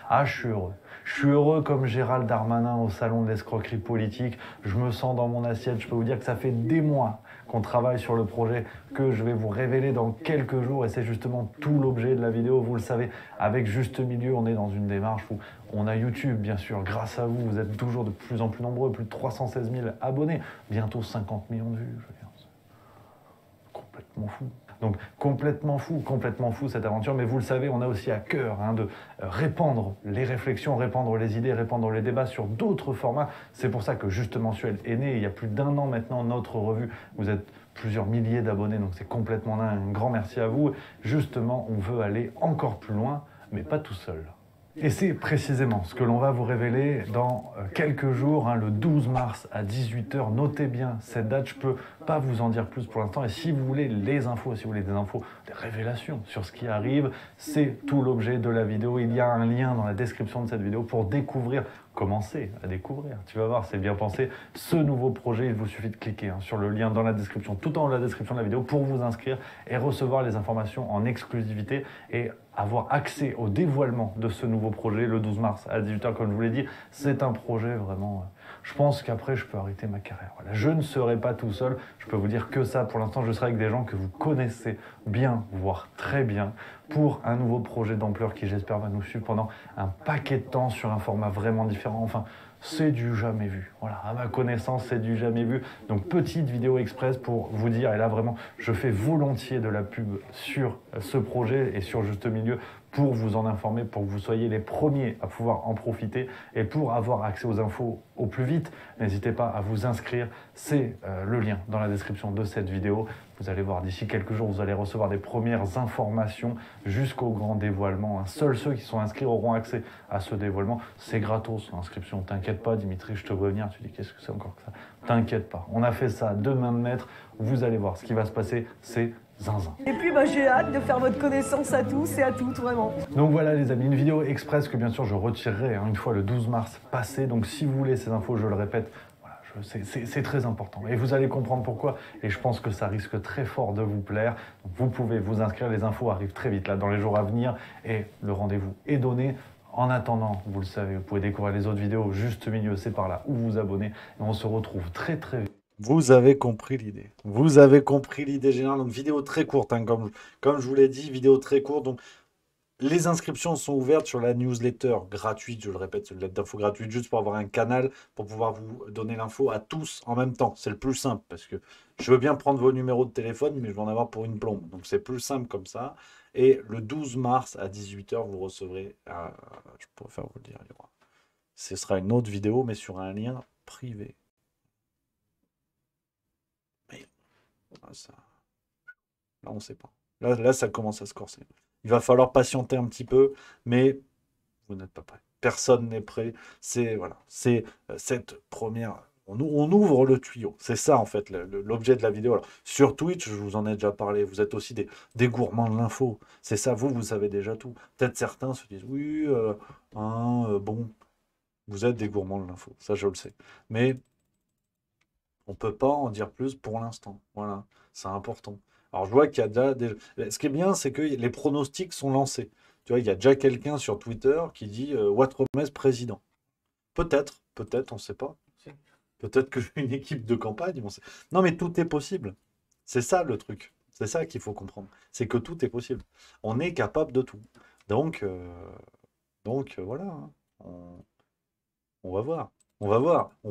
Ah, je suis heureux. Je suis heureux comme Gérald Darmanin au salon de l'escroquerie politique. Je me sens dans mon assiette. Je peux vous dire que ça fait des mois qu'on travaille sur le projet que je vais vous révéler dans quelques jours. Et c'est justement tout l'objet de la vidéo. Vous le savez, avec Juste Milieu, on est dans une démarche où on a YouTube, bien sûr. Grâce à vous, vous êtes toujours de plus en plus nombreux. Plus de 316 000 abonnés. Bientôt 50 millions de vues. Je veux dire, c'est complètement fou. Donc complètement fou cette aventure, mais vous le savez, on a aussi à cœur de répandre les réflexions, répandre les idées, répandre les débats sur d'autres formats. C'est pour ça que Juste Mensuel est né, il y a plus d'1 an maintenant, notre revue. Vous êtes plusieurs milliers d'abonnés, donc c'est complètement dingue. Un grand merci à vous. Justement, on veut aller encore plus loin, mais pas tout seul. Et c'est précisément ce que l'on va vous révéler dans quelques jours, le 12 mars à 18 h. Notez bien cette date, je ne peux pas vous en dire plus pour l'instant. Et si vous voulez les infos, si vous voulez des infos, des révélations sur ce qui arrive, c'est tout l'objet de la vidéo. Il y a un lien dans la description de cette vidéo pour découvrir, commencer à découvrir. Tu vas voir, c'est bien pensé. Ce nouveau projet, il vous suffit de cliquer sur le lien dans la description, tout en haut de la description de la vidéo, pour vous inscrire et recevoir les informations en exclusivité et avoir accès au dévoilement de ce nouveau projet le 12 mars à 18 h, comme je vous l'ai dit. C'est un projet vraiment... Je pense qu'après, je peux arrêter ma carrière. Voilà. Je ne serai pas tout seul. Je peux vous dire que ça. Pour l'instant, je serai avec des gens que vous connaissez bien, voire très bien, pour un nouveau projet d'ampleur qui, j'espère, va nous suivre pendant un paquet de temps sur un format vraiment différent. Enfin, c'est du jamais vu. Voilà, à ma connaissance, c'est du jamais vu. Donc, petite vidéo express pour vous dire, et là, vraiment, je fais volontiers de la pub sur ce projet et sur Juste Milieu pour vous en informer, pour que vous soyez les premiers à pouvoir en profiter et pour avoir accès aux infos au plus vite. N'hésitez pas à vous inscrire, c'est le lien dans la description de cette vidéo. Vous allez voir, d'ici quelques jours, vous allez recevoir des premières informations jusqu'au grand dévoilement. Seuls ceux qui sont inscrits auront accès à ce dévoilement. C'est gratos, l'inscription. T'inquiète pas, Dimitri, je te vois venir. Tu dis, qu'est-ce que c'est encore que ça? T'inquiète pas. On a fait ça de main de maître. Vous allez voir, ce qui va se passer, c'est zinzin. Et puis j'ai hâte de faire votre connaissance à tous et à toutes, vraiment. Donc voilà les amis, une vidéo express que bien sûr je retirerai une fois le 12 mars passé. Donc si vous voulez ces infos, je le répète, voilà, c'est très important. Et vous allez comprendre pourquoi. Et je pense que ça risque très fort de vous plaire. Donc, vous pouvez vous inscrire, les infos arrivent très vite là dans les jours à venir. Et le rendez-vous est donné. En attendant, vous le savez, vous pouvez découvrir les autres vidéos. Juste Milieu, c'est par là où vous vous abonnez. Et on se retrouve très vite. Vous avez compris l'idée. Vous avez compris l'idée générale. Donc, vidéo très courte, comme je vous l'ai dit, vidéo très courte. Donc, les inscriptions sont ouvertes sur la newsletter gratuite, je le répète, c'est une lettre d'info gratuite, juste pour avoir un canal, pour pouvoir vous donner l'info à tous en même temps. C'est le plus simple, parce que je veux bien prendre vos numéros de téléphone, mais je vais en avoir pour une plombe. Donc, c'est plus simple comme ça. Et le 12 mars à 18 h, vous recevrez, je pourrais faire vous le dire, ce sera une autre vidéo, mais sur un lien privé. Ça... Là, on ne sait pas. Là, ça commence à se corser. Il va falloir patienter un petit peu, mais vous n'êtes pas prêts. Personne n'est prêt. C'est voilà, c'est cette première... On ouvre le tuyau. C'est ça, en fait, l'objet de la vidéo. Alors, sur Twitch, je vous en ai déjà parlé. Vous êtes aussi des gourmands de l'info. C'est ça, vous savez déjà tout. Peut-être certains se disent, oui, bon, vous êtes des gourmands de l'info. Ça, je le sais. Mais... on ne peut pas en dire plus pour l'instant. Voilà, c'est important. Alors, je vois qu'il y a déjà... Ce qui est bien, c'est que les pronostics sont lancés. Tu vois, il y a déjà quelqu'un sur Twitter qui dit Ouattremez président. Peut-être, on ne sait pas. Peut-être que j'ai une équipe de campagne. Non, mais tout est possible. C'est ça le truc. C'est ça qu'il faut comprendre. C'est que tout est possible. On est capable de tout. Donc voilà. On va voir. On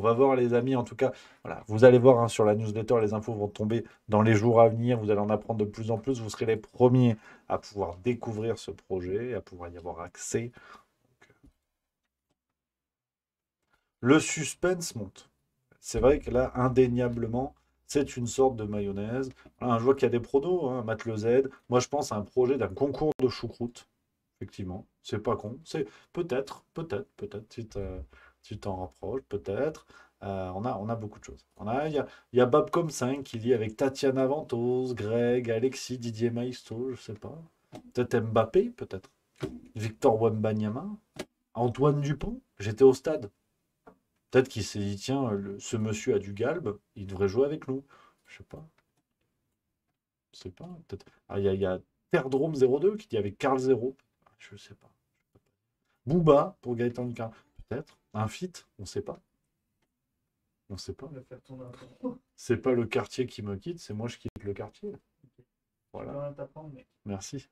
va voir les amis, en tout cas, voilà, vous allez voir sur la newsletter, les infos vont tomber dans les jours à venir, vous allez en apprendre de plus en plus, vous serez les premiers à pouvoir découvrir ce projet, à pouvoir y avoir accès. Donc, le suspense monte. C'est vrai que là, indéniablement, c'est une sorte de mayonnaise. Voilà, je vois qu'il y a des pronos, Matt Le Z. Moi, je pense à un projet d'un concours de choucroute. Effectivement, c'est pas con. C'est peut-être, tu t'en rapproches, peut-être. On a beaucoup de choses. Il y a Babcom 5 qui lit avec Tatiana Ventose, Greg, Alexis, Didier Maisto, je sais pas. Peut-être Mbappé, peut-être. Victor Wembanyama, Antoine Dupont. J'étais au stade. Peut-être qu'il s'est dit, tiens, ce monsieur a du galbe, il devrait jouer avec nous. Je sais pas. Je sais pas. Peut-être. Ah, il y a Terdrome 02 qui dit avec Carl 0. Je sais pas. Booba pour Gaëtan Licard. Peut-être. Un feat, on sait pas. On sait pas. C'est pas le quartier qui me quitte, c'est moi je quitte le quartier. Voilà. Merci.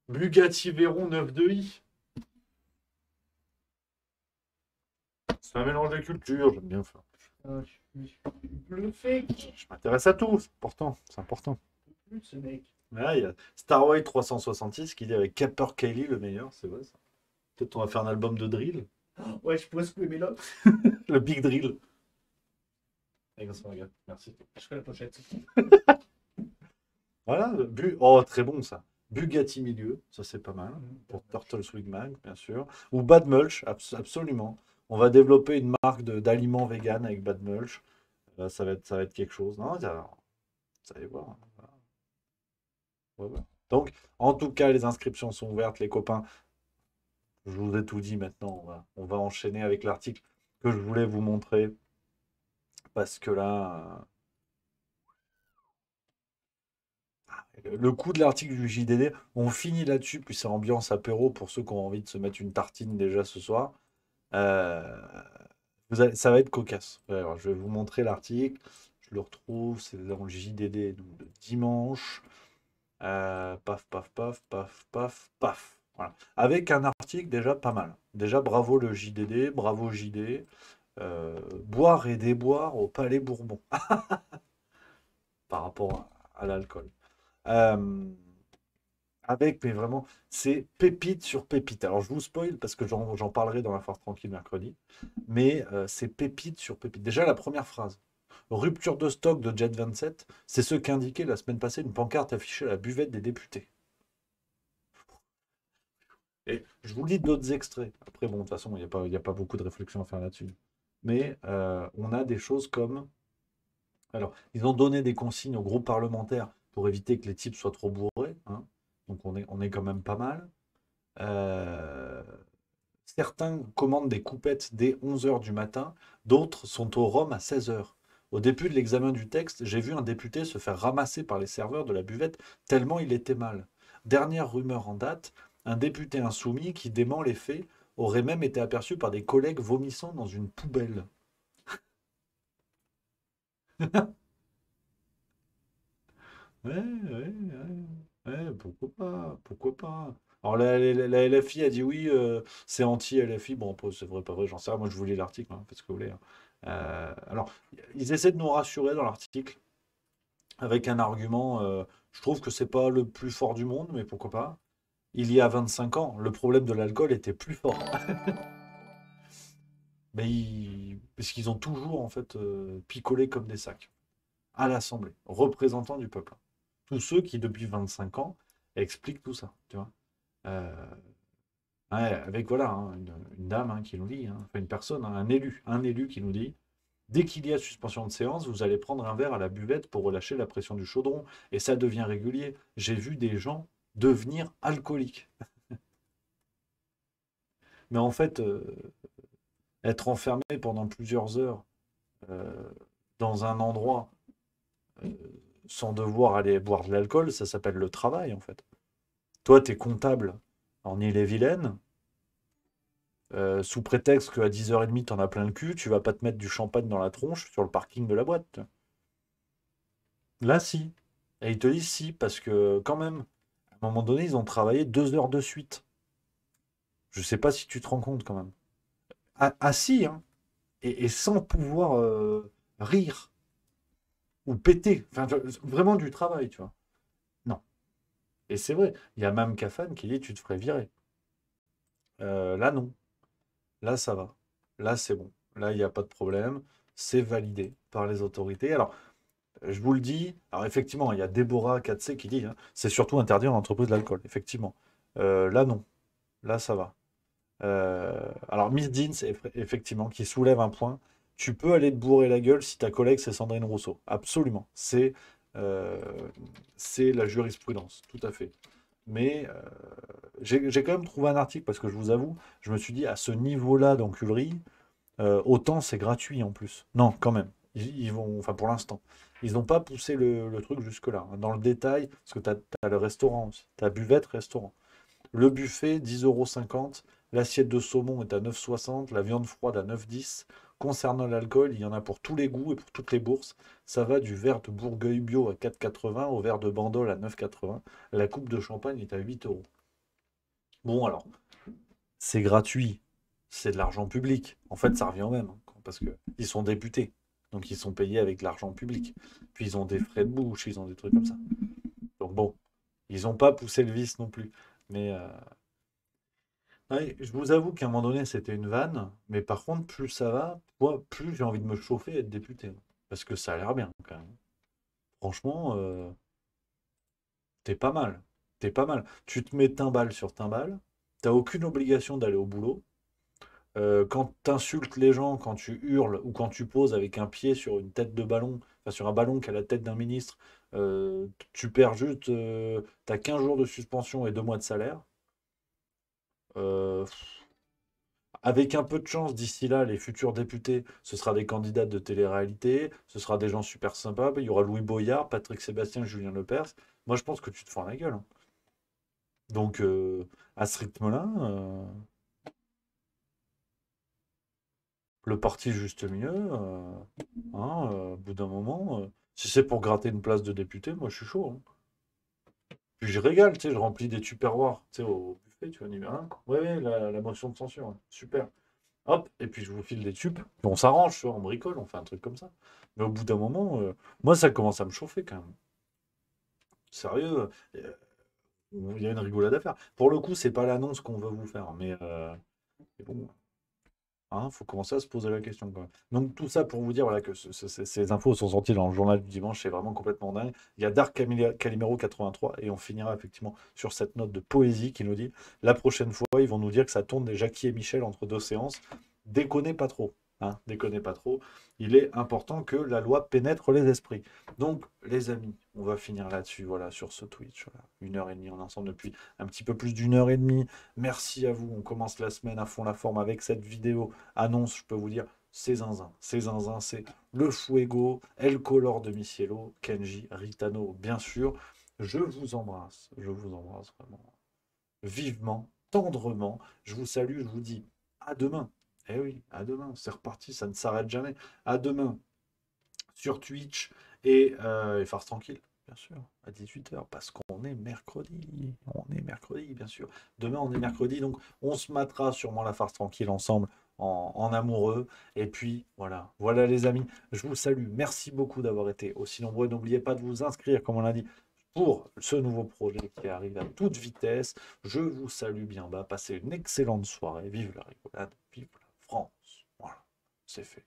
Bugatti Veyron 92i. C'est un mélange de cultures, j'aime bien ça. Le fake. Je m'intéresse à tout, c'est important. C'est important. Plus de ce mec. Là, il y a Starway 366 qui dit avec Capper Kelly le meilleur, c'est vrai ça. Peut-être on va faire un album de drill. Ouais, je pourrais secouer mes locks. Le Big Drill. Merci. Je ferai la pochette. Voilà. Oh, très bon ça. Bugatti Milieu, ça c'est pas mal. Pour Turtle Swing Mag, bien sûr. Ou Bad Mulch, absolument. On va développer une marque d'aliments vegan avec Bad Mulch. Ça va être quelque chose. Non, vous allez voir. Voilà. Donc, en tout cas, les inscriptions sont ouvertes, les copains. Je vous ai tout dit maintenant. On va enchaîner avec l'article que je voulais vous montrer. Parce que là, le coup de l'article du JDD, on finit là-dessus, puis c'est ambiance apéro pour ceux qui ont envie de se mettre une tartine déjà ce soir. Ça va être cocasse. Alors, je vais vous montrer l'article. Je le retrouve, c'est dans le JDD donc, de dimanche. Paf, paf, paf, paf, paf, paf. Voilà. Avec un article déjà pas mal. Déjà, bravo le JDD, bravo JD. Boire et déboire au Palais Bourbon. Par rapport à l'alcool. Avec, mais vraiment, c'est pépite sur pépite. Alors, je vous spoil parce que j'en parlerai dans la Force Tranquille mercredi. Mais c'est pépite sur pépite. Déjà, la première phrase. Rupture de stock de Jet 27, c'est ce qu'indiquait la semaine passée une pancarte affichée à la buvette des députés. Et je vous lis d'autres extraits. Après, bon, de toute façon, il n'y a pas beaucoup de réflexion à faire là-dessus. Mais on a des choses comme... Alors, ils ont donné des consignes aux groupes parlementaires pour éviter que les types soient trop bourrés. Hein. Donc, on est quand même pas mal. Certains commandent des coupettes dès 11h du matin. D'autres sont au rhum à 16h. Au début de l'examen du texte, j'ai vu un député se faire ramasser par les serveurs de la buvette tellement il était mal. Dernière rumeur en date, un député insoumis qui dément les faits aurait même été aperçu par des collègues vomissant dans une poubelle. Ouais, pourquoi pas. Alors la LFI a dit oui, c'est anti-LFI. Bon, c'est vrai, pas vrai, j'en sais rien. Moi, je vous lis l'article, hein, faites ce que vous voulez. Hein. Alors, ils essaient de nous rassurer dans l'article avec un argument. Je trouve que c'est pas le plus fort du monde, mais pourquoi pas. Il y a 25 ans, le problème de l'alcool était plus fort. Mais parce qu'ils ont toujours en fait picolé comme des sacs à l'Assemblée, représentants du peuple. Tous ceux qui depuis 25 ans expliquent tout ça, tu vois. Ouais, avec voilà hein, une dame hein, qui nous dit, hein, enfin une personne, hein, un élu qui nous dit, dès qu'il y a suspension de séance, vous allez prendre un verre à la buvette pour relâcher la pression du chaudron et ça devient régulier. J'ai vu des gens devenir alcooliques. Mais en fait, être enfermé pendant plusieurs heures dans un endroit sans devoir aller boire de l'alcool, ça s'appelle le travail en fait. Toi, tu es comptable en Ille-et-Vilaine, sous prétexte qu'à 10h30, tu en as plein le cul, tu vas pas te mettre du champagne dans la tronche sur le parking de la boîte. Là, si. Et ils te disent si, parce que quand même, à un moment donné, ils ont travaillé 2 heures de suite. Je sais pas si tu te rends compte quand même. Assis, hein, et sans pouvoir rire ou péter. Enfin, vraiment du travail, tu vois. Non. Et c'est vrai, il y a même Kafan qui dit tu te ferais virer. Là, non. Là, ça va. Là, c'est bon. Là, il n'y a pas de problème. C'est validé par les autorités. Alors, je vous le dis, alors effectivement, il y a Déborah 4C qui dit, hein, c'est surtout interdit en entreprise de l'alcool. Effectivement. Là, non. Là, ça va. Alors, Miss Jeans, effectivement, qui soulève un point. Tu peux aller te bourrer la gueule si ta collègue, c'est Sandrine Rousseau. Absolument. C'est la jurisprudence. Tout à fait. Mais j'ai quand même trouvé un article, parce que je vous avoue, je me suis dit, à ce niveau-là d'enculerie, autant c'est gratuit en plus. Non, quand même. Ils vont, enfin pour l'instant, ils n'ont pas poussé le truc jusque-là. Dans le détail, parce que tu as le restaurant aussi. Tu as buvette, restaurant. Le buffet, 10,50 €. L'assiette de saumon est à 9,60 €. La viande froide à 9,10 €. Concernant l'alcool, il y en a pour tous les goûts et pour toutes les bourses. Ça va du verre de Bourgueil bio à 4,80 € au verre de Bandol à 9,80 €. La coupe de champagne est à 8 €. Bon, alors, c'est gratuit. C'est de l'argent public. En fait, ça revient au même, hein, parce qu'ils sont députés. Donc, ils sont payés avec de l'argent public. Puis, ils ont des frais de bouche, ils ont des trucs comme ça. Donc, bon, ils n'ont pas poussé le vice non plus. Mais ouais, je vous avoue qu'à un moment donné, c'était une vanne. Mais par contre, plus ça va, moi, plus j'ai envie de me chauffer et être député. Parce que ça a l'air bien, quand même. Franchement, t'es pas mal. T'es pas mal. Tu te mets timbale sur timbale. T'as aucune obligation d'aller au boulot. Quand tu insultes les gens, quand tu hurles ou quand tu poses avec un pied sur une tête de ballon, enfin sur un ballon qui a la tête d'un ministre, tu perds juste. T'as 15 jours de suspension et 2 mois de salaire. Euh, Avec un peu de chance, d'ici là, les futurs députés, ce sera des candidats de télé-réalité, ce sera des gens super sympas. Il y aura Louis Boyard, Patrick Sébastien, Julien Lepers. Moi, je pense que tu te fends la gueule, hein. Donc, à ce rythme-là, le parti juste mieux, hein, au bout d'un moment, si c'est pour gratter une place de député, moi, je suis chaud, hein. Puis je régale, tu sais, je remplis des tupperwares, tu sais, au buffet, tu vois, numéro 1. Ouais, ouais, la motion de censure, hein. Super. Hop, et puis je vous file des tubes. Puis on s'arrange, tu vois, on bricole, on fait un truc comme ça. Mais au bout d'un moment, moi, ça commence à me chauffer quand même. Sérieux, il y a une rigolade à faire. Pour le coup, c'est pas l'annonce qu'on veut vous faire, mais bon, hein, faut commencer à se poser la question quand même. Donc tout ça pour vous dire voilà, que ces infos sont sorties dans le journal du dimanche, c'est vraiment complètement dingue. Il y a Dark Calimero 83 et on finira effectivement sur cette note de poésie qui nous dit la prochaine fois, ils vont nous dire que ça tourne des Jackie et Michel entre 2 séances. Déconnez pas trop. Hein, déconnez pas trop. Il est important que la loi pénètre les esprits. Donc, les amis, on va finir là-dessus, voilà, sur ce Twitch. Voilà. 1h30 en ensemble depuis un petit peu plus d'1h30. Merci à vous. On commence la semaine à fond la forme avec cette vidéo annonce, je peux vous dire, c'est zinzin. C'est zinzin, c'est le Fuego, El Color de Micielo, Kenji, Ritano, bien sûr. Je vous embrasse vraiment vivement, tendrement. Je vous salue, je vous dis à demain. Eh oui, à demain, c'est reparti, ça ne s'arrête jamais. À demain sur Twitch et Farce Tranquille, bien sûr, à 18h, parce qu'on est mercredi. On est mercredi, bien sûr. Demain, on est mercredi, donc on se matera sûrement la Farce Tranquille ensemble en amoureux. Et puis, voilà. Voilà les amis, je vous salue. Merci beaucoup d'avoir été aussi nombreux. N'oubliez pas de vous inscrire, comme on l'a dit, pour ce nouveau projet qui arrive à toute vitesse. Je vous salue bien bas. Passez une excellente soirée. Vive la rigolade, vive la France. Voilà, c'est fait.